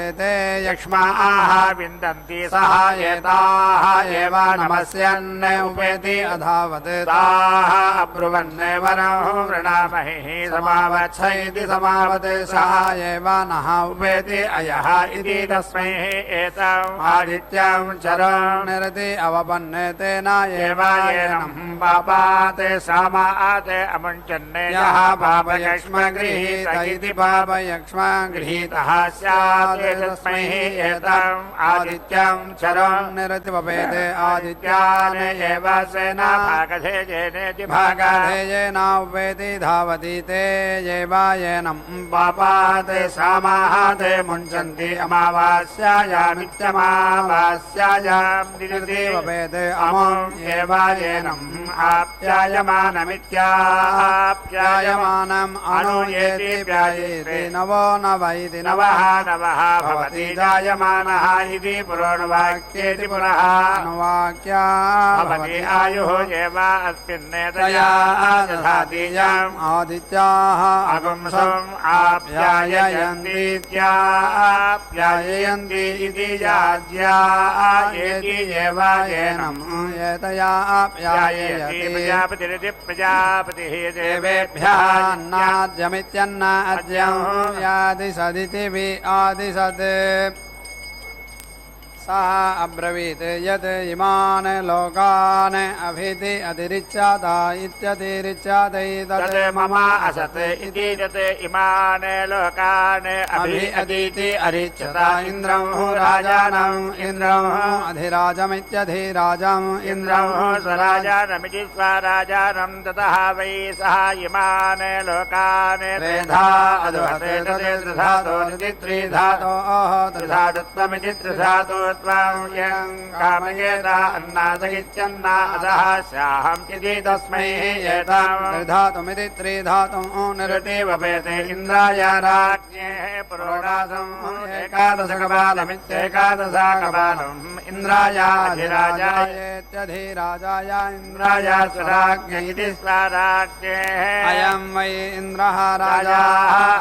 एते यक्ष्माः विन्दन्ति सः एताः एव नमस्यन् उपेति अधावत् ताः अब्रुवन् वरं वृणामहे समावत्स इति समावते सः एव नः उपेति अयः इति तस्मै एतम् आदित्यं चरन् निरति अवपन्ने तेन एव येनं पापाते सामाते अमुञ्चन्ने यः पापयक्ष्म गृहीत इति पापयक्ष्म गृहीतः स्यात् तस्मै एतम् आदित्यं चरन् निरतिवपेते आदित्यान् एव सेना भागधेयेनेति भागधेयेन उपेति धावति ते एव येनं पापाते सामाते मुञ्चन्ति अमावास्यायामित्यमावास्यायां निरतिवपेते अमुम् एव येनम् आप्यायमानमित्याप्यायमानम् अनुयेति प्यायेति नवो नव इति नवः नवः भवति जायमानः इति पुराणवाक्येति पुनः अनुवाक्या भवति आयुः एव अस्मिन्नेतया दधातीयम् आदित्याः अगुंसम् आप्याययन्तीत्याप्याययन्ति इति याज्या एति एव येनम् एतया आप्याययति प्रजापतिरिति प्रजापतिः देवेभ्यः अन्नाद्यमित्यन्न अद्यं यादिसदिति वि आदिसत् सः अब्रवीत् यत् इमान् लोकान् अभिति अतिरिच्यता इत्यतिरिच्यतैतत् मम असत् इति यत् इमान् लोकान् अभि अतीति अरिच्यता इन्द्रं राजानम् इन्द्रं अधिराजमित्यधिराजम् इन्द्रं स्वराजानमिति स्वराजानं ततः वै सः इमान् लोकान् त्रेधा अदुहते तत् त्रिधातोरिति त्रिधातोः त्रिधातुत्वमिति त्रिधातो कामयेत अन्नादगित्यन्नादः स्याहम् इति तस्मै एतां त्रिधातुमिति त्रिधातुम् निरतिवपेते इन्द्राय राज्ञेः पुरोडासम् एकादशकपालमित्येकादशकपालम् इन्द्राय अधिराजायेत्यधिराजाय इन्द्राय स्वराज्ञ इति स्वराज्ञेः अयं वै इन्द्रः राजा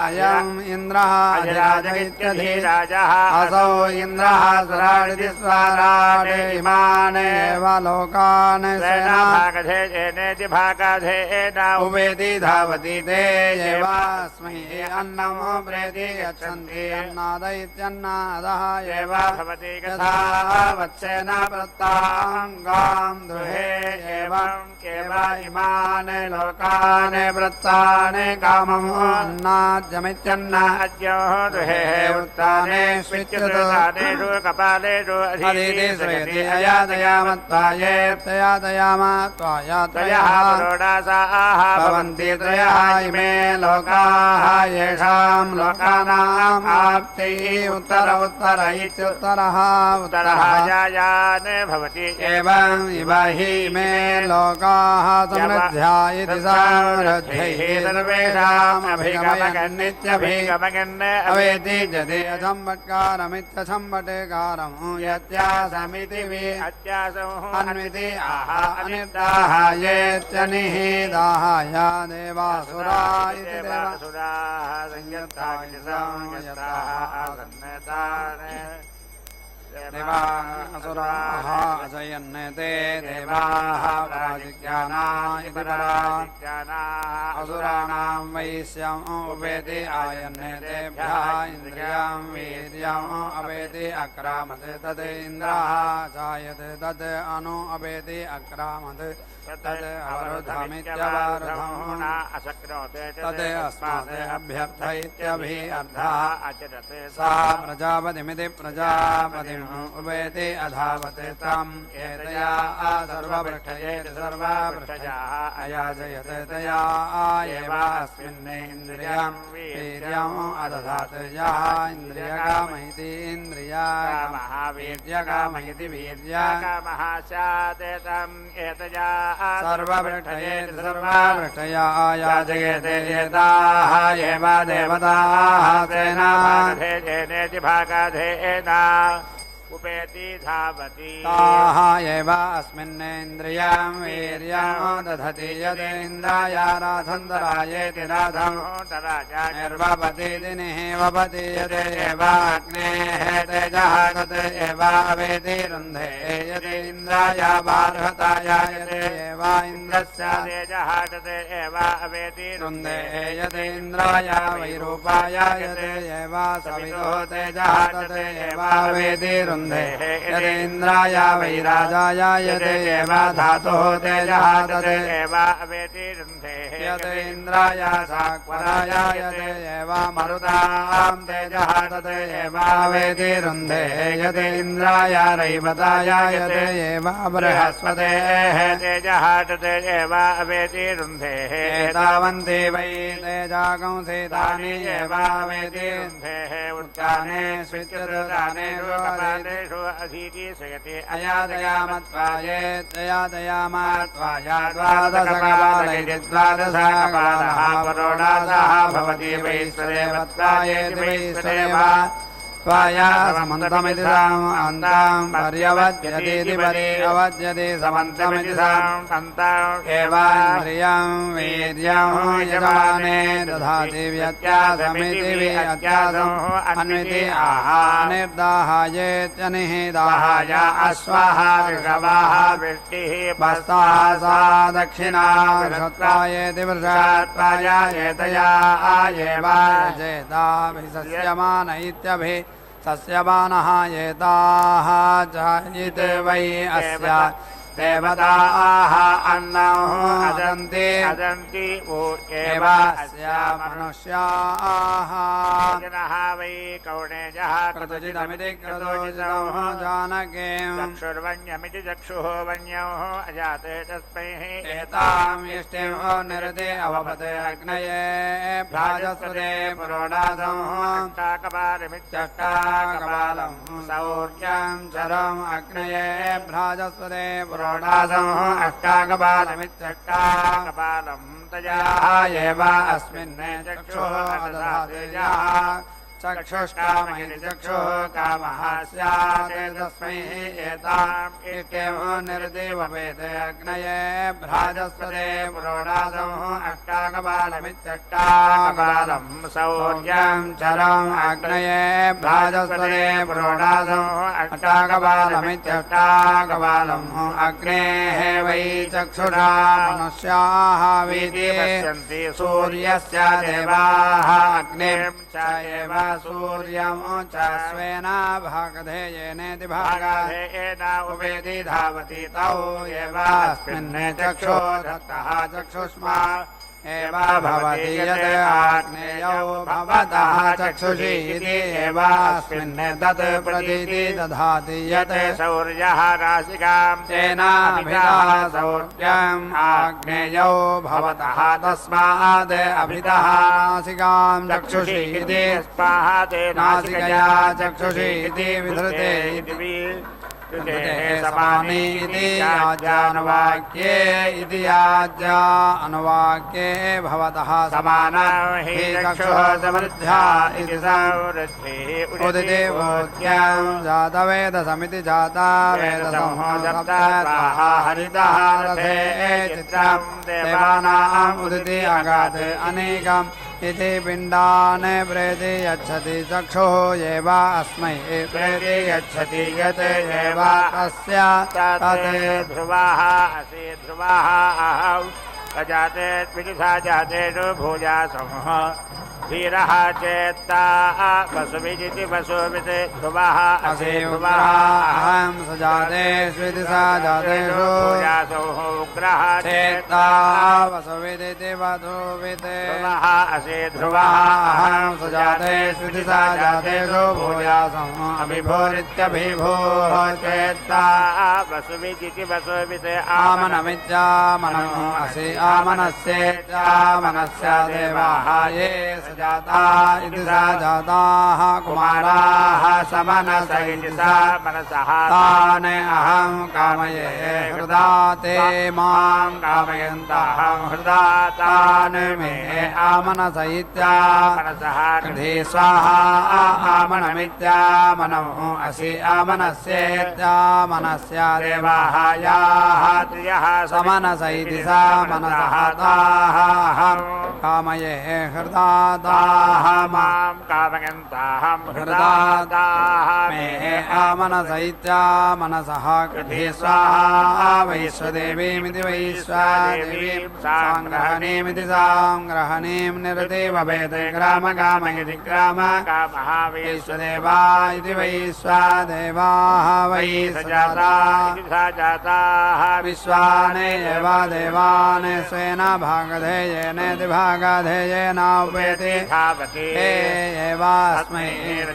अयम् इन्द्रः अधिराज इत्यधिराजः असौ इन्द्रः स्वराडिति स्वराडे इमानेव लोकान् सेना भागधेयेनेति भागधेयेन उपेति धावति ते एवास्मै अन्नं प्रेति यच्छन्ति अन्नाद इत्यन्नादः एव भवति यथा वत्सेन प्रत्ताङ्गां दुहे एवं केव इमान् लोकान् प्रत्तान् कामम् अन्नाद्यमित्यन्नाद्यो दुहे उत्ताने स्विच्युतानेषु कपालेषु अधीति अयातयामत्वायेत्तयातयामत्वायात्रयः पुरोडासाः भवन्ति त्रयः इमे लोकाः येषां लोकानाम् आप्तिः उत्तर उत्तर इत्युत्तरः उत्तरः जायान् भवति एवम् इव हि इमे लोकाः समृद्ध्या इति समृद्धिः सर्वेषाम् अभिगमगन्नित्यभिगमगन् अवेति जति असम्बट्कारमित्यसम्बटेकारम् यत्यासमिति वि अत्यासोऽन्विति आह अनिर्दाहायेत्यनिहिदाहाय देवासुरा इति देवासुराः संयत्ताः देवासुराः अजयन्ने ते देवाः पराजिज्ञाना इति परा असुराणां वैश्यम् उपेति आयन्ने तेभ्यः इन्द्रियां वीर्यम् अपेति अक्रामते तद् इन्द्रः जायते तद् अनु अपेति अक्रामते तद् अवरुद्धमित्यवरुद्धम् तद् अस्मात् अभ्यर्थ इत्यभिअर्थः सा प्रजापतिमिति प्रजापतिम् उपेति अधावते तम् एतया सर्ववृक्षयेति सर्ववृक्षजाः अयाजयते तया एव अस्मिन्नेन्द्रियं वीर्यम् अदधात् यः इन्द्रियकामैति इन्द्रियकामः वीर्यकामैति वीर्यकामः स्यादेतम् एतया सर्ववृक्षयेति सर्ववृक्षया याजयते एताः एव देवताः तेन भेजेनेति भागाधेन उपेति धावति ताः एव अस्मिन्नेन्द्रियं वीर्यं दधति यदेन्द्राय राधन्तरायेति राधन्तराय निर्वपतीति निवपति यदेव अग्नेः तेजः तत् एव अवेति रुन्धे यदेन्द्राय बार्हताय यदेव इन्द्रस्य तेजः तत् एव अवेति रुन्धे यदेन्द्राय वैरूपाय यदेव सवितुः तेजः तत् एव अवेति रुन्धे यदेन्द्राय वैराजाय यदेव धातुः तेजः तदेव अवेति रुन्धे यदेन्द्राय साक्वराय यदेव मरुतां तेजः तदेव अवेति रुन्धे यदेन्द्राय रैवताय यदेव बृहस्पतेः तेजः तदेव अवेति रुन्धे एतावन्ति वै तेजागंसेतानि एव अवेति रुन्धेः उत्ताने स्विच्यतानेषु अधीतिशयते अयादयामत्वायेत्ययादयामात्वाय द्वादशकपालैति द्वादशकपालः परोडासः भवति वैश्वदेवत्वायेति वैश्वदेव त्वाया समन्तमिति साम् अन्ताम् पर्यवद्यतीति पर्यवद्यति समन्तमिति साम् अन्ताम् एवान्द्रियम् वीर्यम् यजमाने दधाति व्यत्यासमिति व्यत्यासम् अन्विति निर्दाहायेत्यनिदाहाय अश्वाः ऋषवाः वृष्टिः बस्ताः सा दक्षिणा वृषत्वायेति वृषात्वाय एतया आयेवायजेताभिसस्यमान इत्यभि सस्यमानः एताः जायते वै अस्य देवताः अन्नम् अदन्ति एव अस्य मनुष्याः जनः वै कौणेजः क्रतुचिदमिति क्रतुचिदं जानकीम् चक्षुर्वण्यमिति चक्षुः वन्योः अजाते तस्मै एतां यष्टिं निरते अवपते अग्नये भ्राजस्वते पुरोडासम् अष्टाकपालमित्यष्टाकपालम् सौर्यं चरम् अग्नये भ्राजस्वते पुरोडासम् अष्टाकपालमित्यष्टाकपालम् तया एव अस्मिन् चक्षुः दधाति चक्षुष्कामैति चक्षुः कामः स्यात् तस्मै एताम् इष्टिं निर्देवपेते अग्नये भ्राजस्वते पुरोडासम् अष्टाकपालमित्यष्टाकपालम् सौर्यं चरम् अग्नये भ्राजस्वते पुरोडासम् अष्टाकपालमित्यष्टाकपालम् अग्नेः वै चक्षुषा मनुष्याः वीति पश्यन्ति सूर्यस्य देवाः अग्निं च एव सूर्यम् च स्वेन भागधेयेनेति भागधेयेन उपेति धावति तौ एव अस्मिन् चक्षो दत्तः चक्षुष्मा एव भवति यत् आग्नेयौ भवतः चक्षुषी इति एव अस्मिन् तत् प्रतीति दधाति यत् सौर्यः नासिकां तेनाभितः सौर्यम् आग्नेयौ भवतः तस्मात् अभितः नासिकां चक्षुषी इति स्मात् नासिकया चक्षुषी इति विधृते समानी इति याज्ञानुवाक्ये इति याज्ञा अनुवाक्ये भवतः समानं हि चक्षुः समृद्ध्या इति समृद्धिः उदिते बोध्यं जातवेदसमिति जाता वेदसंहो सप्तः हरितः रथे चित्रं देवानाम् उदिति अगात् अनेकम् इति पिण्डान् प्रेति यच्छति चक्षुः एव अस्मै प्रेति यच्छति यत् एव तस्य तत् ध्रुवाः असि ध्रुवाः अहं प्रजाते त्रिजुषा जातेषु भूजा समूह धीरः चेत्ता वसुभिजिति वसुभिति ध्रुवः असि ध्रुवः अहं सजातेषु इति सजातेषु भूयासौ उग्रः चेत्ता वसुभिदिति वसुभिति ध्रुवः असि ध्रुवः अहं सजातेषु इति सजातेषु भूयासौ अभिभूरित्यभिभूः चेत्ता वसुभिजिति वसुभिति आमनमित्यामनः असि आमनस्येत्यामनस्य देवाः ये सजाता इति सजाताः कुमाराः समनस इति समनसः तान् अहं कामये हृदा ते मां कामयन्तः हृदा तान् मे आमनस इत्यामनसः कृधि स्वाहा आमनमित्यामनः असि आमनस्येत्यामनस्य देवाः याः त्रियः समनस इति समनसः ताः अहं कामये हृदा ताः मां कामयन्ताहं हृदाताः मे आमनस इत्यामनसः कृधि स्वाहा वैश्वदेवीमिति वैश्वदेवीं साङ्ग्रहणीमिति साङ्ग्रहणीं निरते भवेत् ग्रामकाम इति ग्रामकामः वैश्वदेवा इति वैश्वदेवाः वै सजाताः विश्वानि एव देवान् स्वेन भागधेयेनेति भागधेयेन उपेति एवास्मै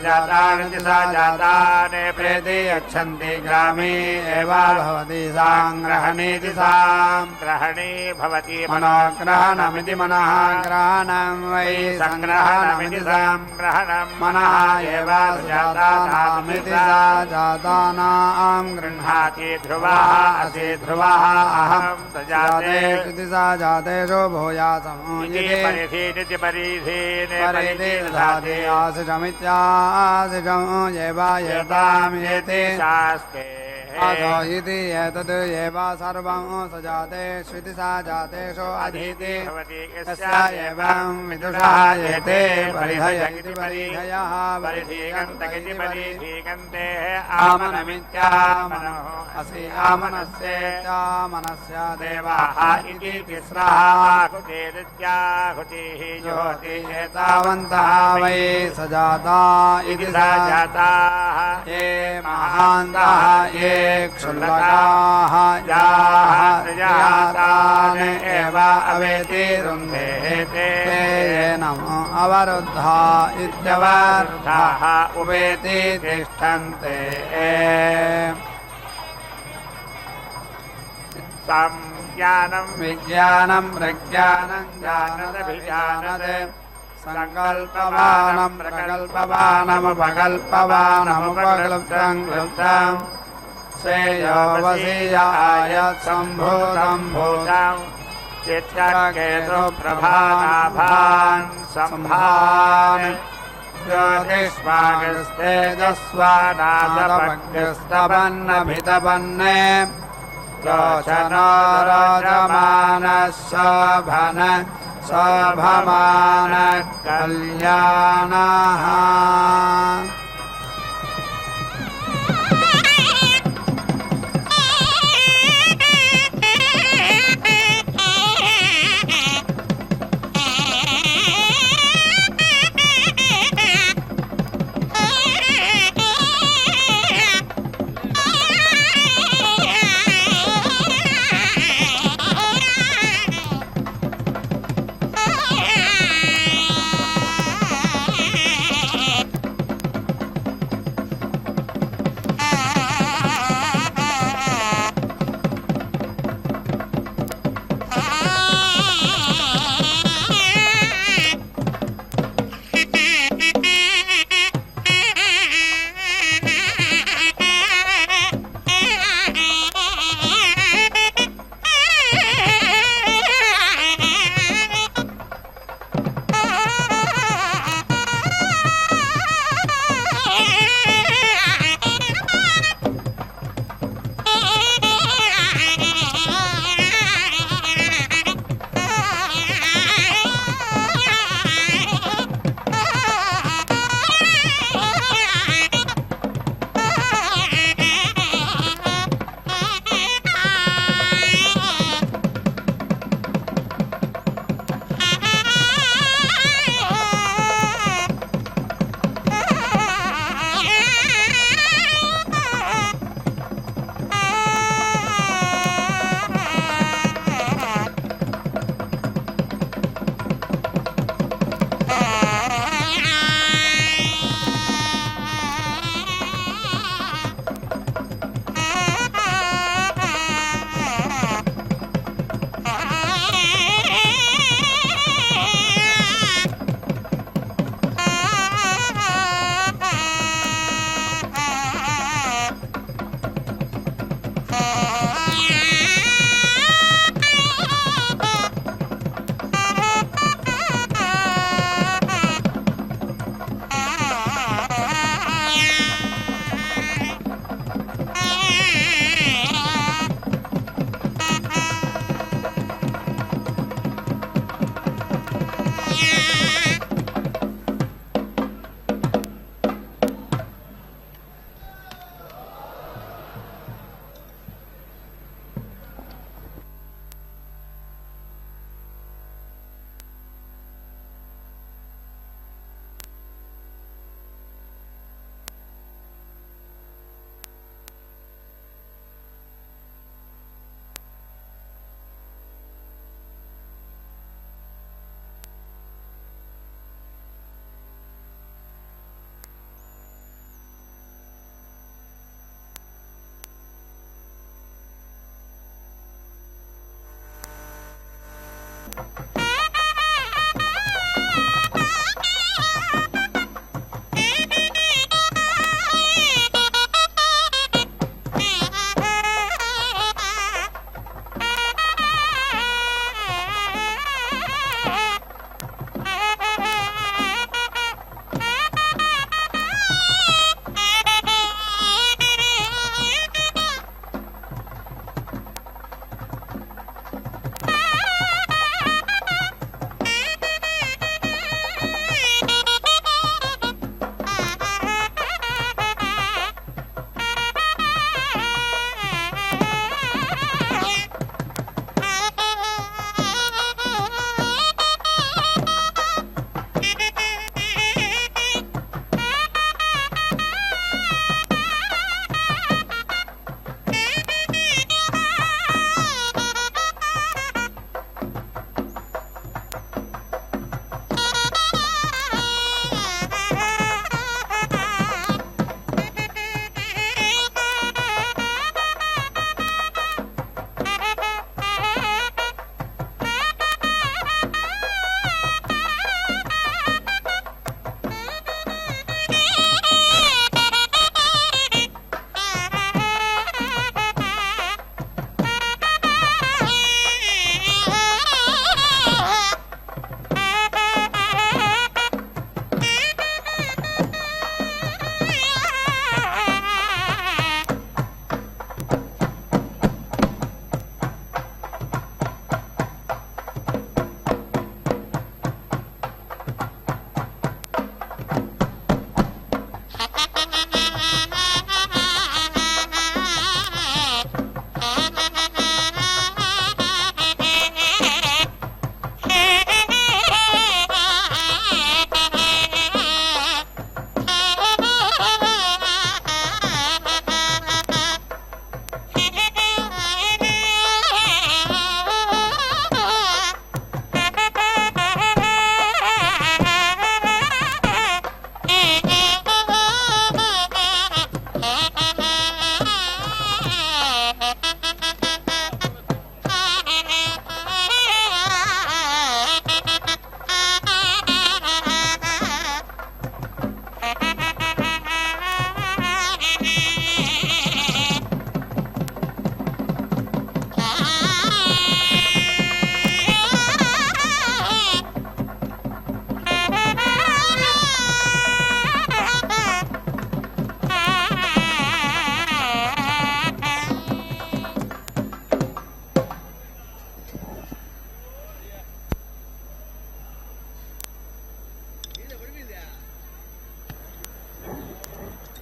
जातानि सजातानि प्रेति यच्छन्ति ग्रामे एव भवति साङ्ग्रहणीति साङ्ग्रहणी भवति मनोग्रहणमिति मनः ग्रहणं वै सङ्ग्रहणमिति सङ्ग्रहणं मनः एव जातानामिति सजातानां गृह्णाति ध्रुवः असि ध्रुवः अहं सजातेषु इति सजातेषु भूयासम् परिधीनिति परिधीने परिधि दधाति आशिषमित्याशिषम् एव एतां एते शास्ते अथो इति एतद् एव सर्वं सजातेषु इति सजातेषु अधीति यस्य एवं विदुषः एते परिधय इति परिधयः परिधीगन्त इति परिधीगन्ते आमनमित्यामनः असि आमनस्येत्यामनस्य देवाः इति तिस्रः आहुतिरित्याहुतिः ज्योति एतावन्तः वै सजाता इति सजाताः ये महान्तः ये क्षुल्लकाः याः जातान् एव अवेति रुन्धे ते नमो अवरुद्धा इत्यवरुद्धाः उपेति तिष्ठन्ते संज्ञानं विज्ञानं प्रज्ञानं जानदभिजानत् संकल्पवानं प्रकल्पवानमुपकल्पवानमुपक्लुप्तं क्लुप्तं श्रेयो वसीयाय सम्भूतं भूतं चित्तकेतु प्रभानाभान् सम्भान् ज्योतिष्मागस्तेजस्वानादपग्रस्तपन्नभितपन्ने रोचनारजमानः शोभमान कल्याणः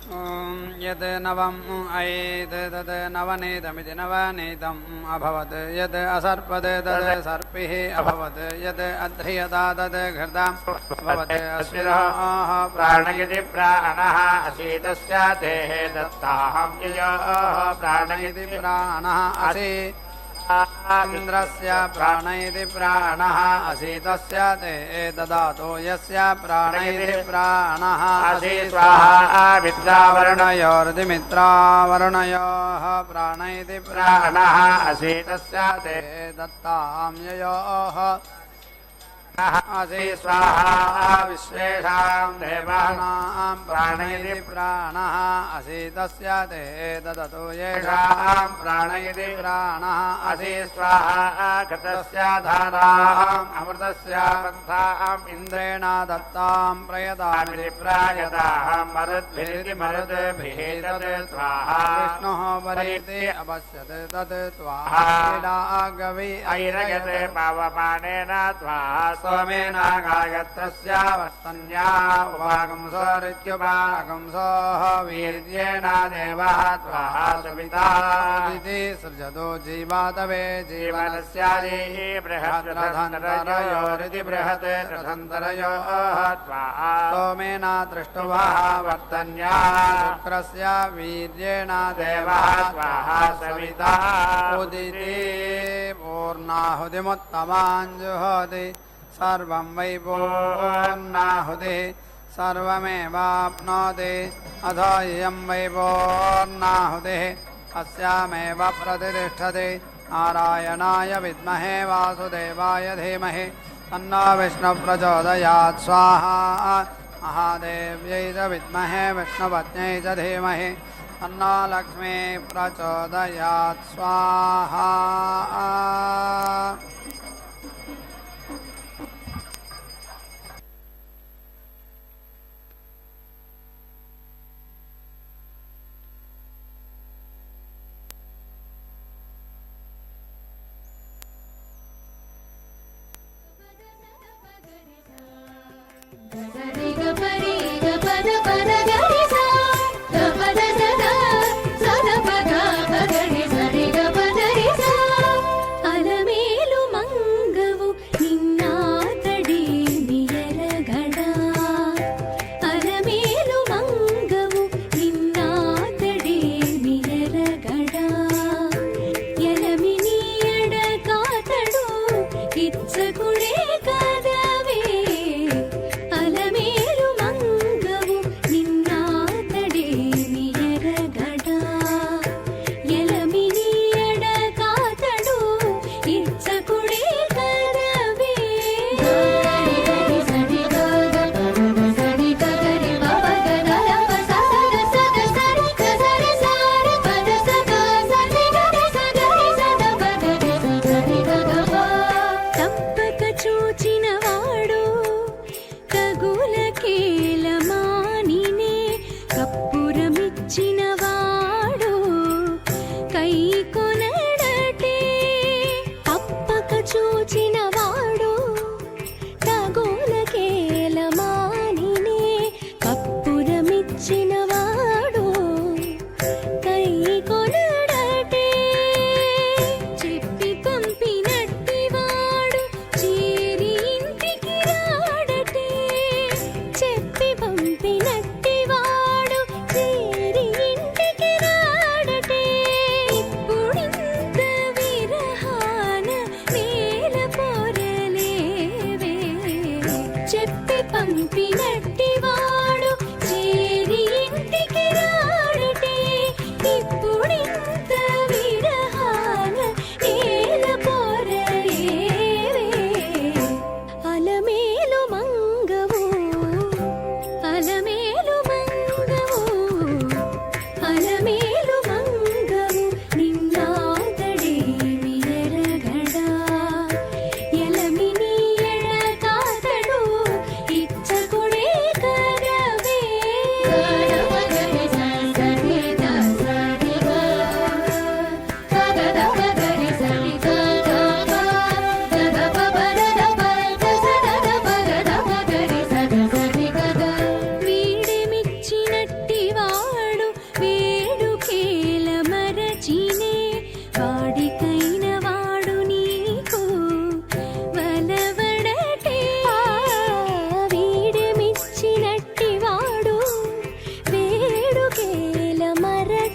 यद् नवम् ऐत् तद् नवनीतमिति नवनीतम् अभवत् यद् असर्पद् तद् सर्पिः अभवत् यद् अध्रियता तद् घृतम् भवत् अस्विनः प्राणयति प्राणः असीतस्य देः दत्ताहं ययोः प्राणयति प्राणः असि इन्द्रस्य प्राणयति प्राणः असीतस्य ते ददातु यस्य प्राणयति प्राणः असि स्वाहा विद्यावरुणयोर्दिमित्रावरुणयोः प्राणयति प्राणः असीतस्य ते दत्तां ययोः असि स्वाहा विश्वेषां देवानां प्राणयति प्राणः असीतस्य ते ददतु येषां प्राणयति प्राणः असि स्वाहा घृतस्य धाराम् अमृतस्य पन्थाम् इन्द्रेण दत्तां प्रयतामिति प्रायतां मरुद्भिरिति मरुद्भिः तत् स्वाहा विष्णुः परिति अपश्यत् तत् स्वाहा गवि ऐरयते पावमानेन स्वाहा सोमेन गायत्रस्य वर्तन्या उपागंसो ऋत्युपागंसोः वीर्येण देवः स्वाहा सविता इति सृजतो जीवातवे जीवनस्यादिः बृहत् रथन्तरयोरिति बृहत् रथन्तरयोः स्वाहा सोमेन दृष्टुवः वर्तन्या शुक्रस्य वीर्येण देवः स्वाहा सविता उदिति पूर्णाहुतिमुत्तमाञ्जुहोति सर्वं वै पूर्णाहुतिः सर्वमेवाप्नोति अथो इयं वै पूर्णाहुतिः अस्यामेव प्रतिष्ठति नारायणाय विद्महे वासुदेवाय धीमहि तन्नो विष्णुः प्रचोदयात् स्वाहा महादेव्यै च विद्महे विष्णुपत्न्यै च धीमहि तन्नो लक्ष्मी प्रचोदयात् स्वाहा ಅಲಮೇಲು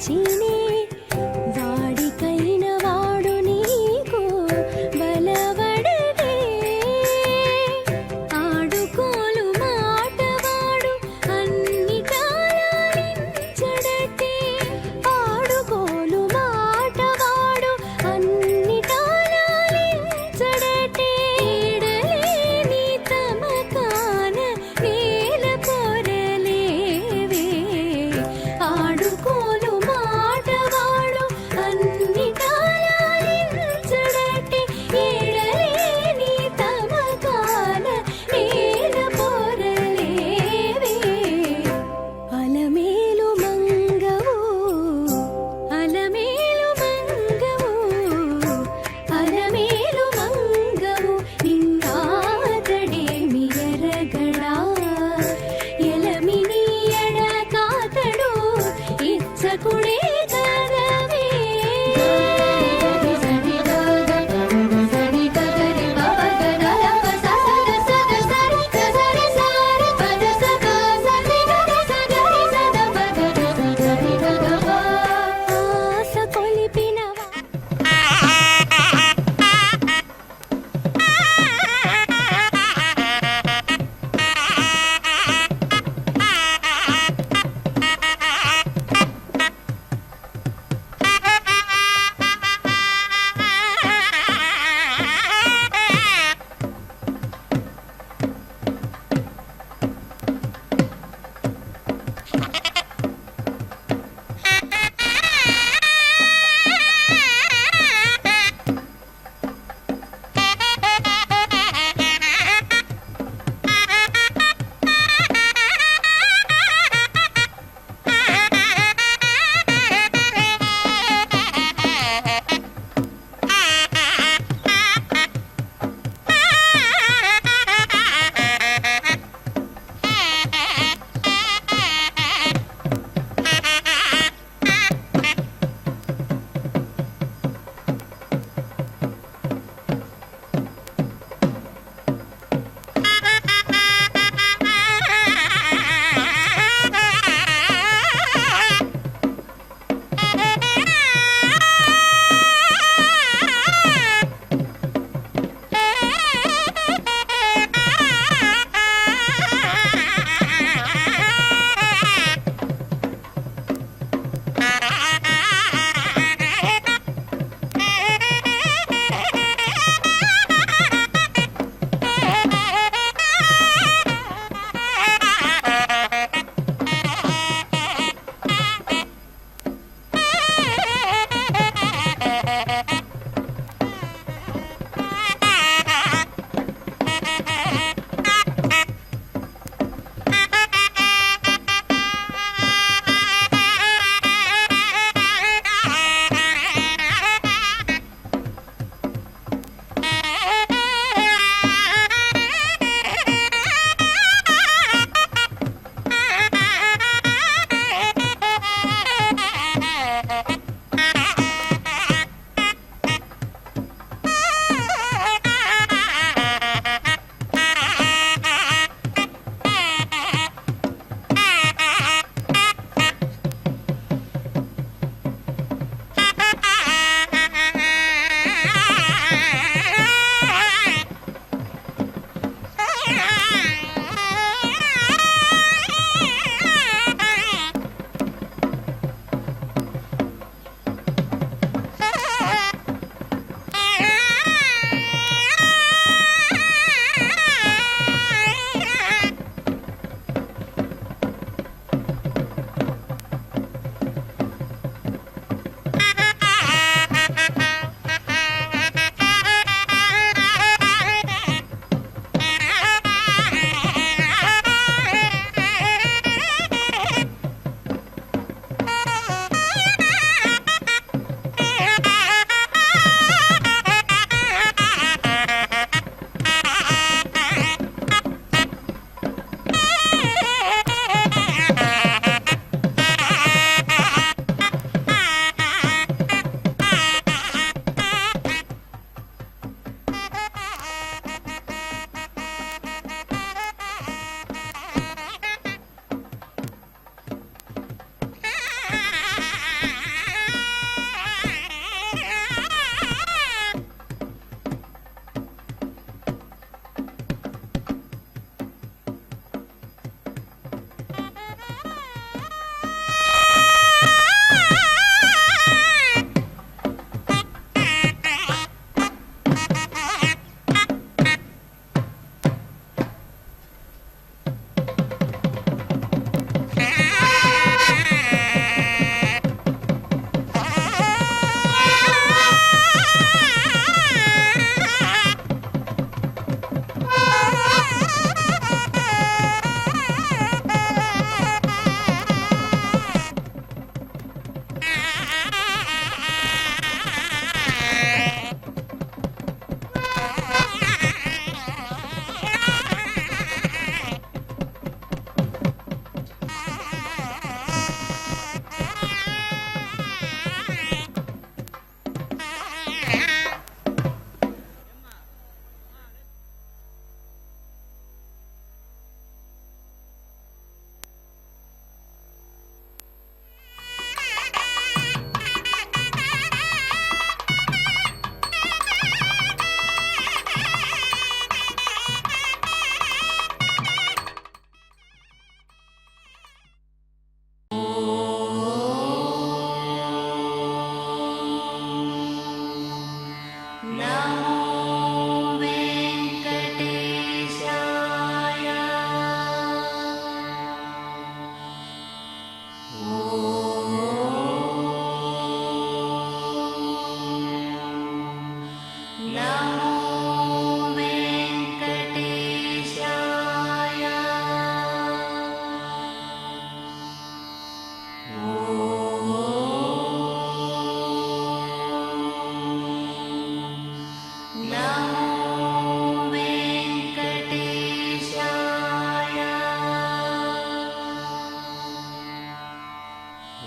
మరచినే వాడికైన వాడు నీకు బలవడనే ఆడుకోలు మాటవాడు అన్నిటాలించడటే ఆడుకోలు మాటవాడు అన్నిటాలించడటే ఏడలేని తమకాన నేల పొరలేవే ఆడుకోలు మాటవాడు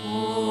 ॐ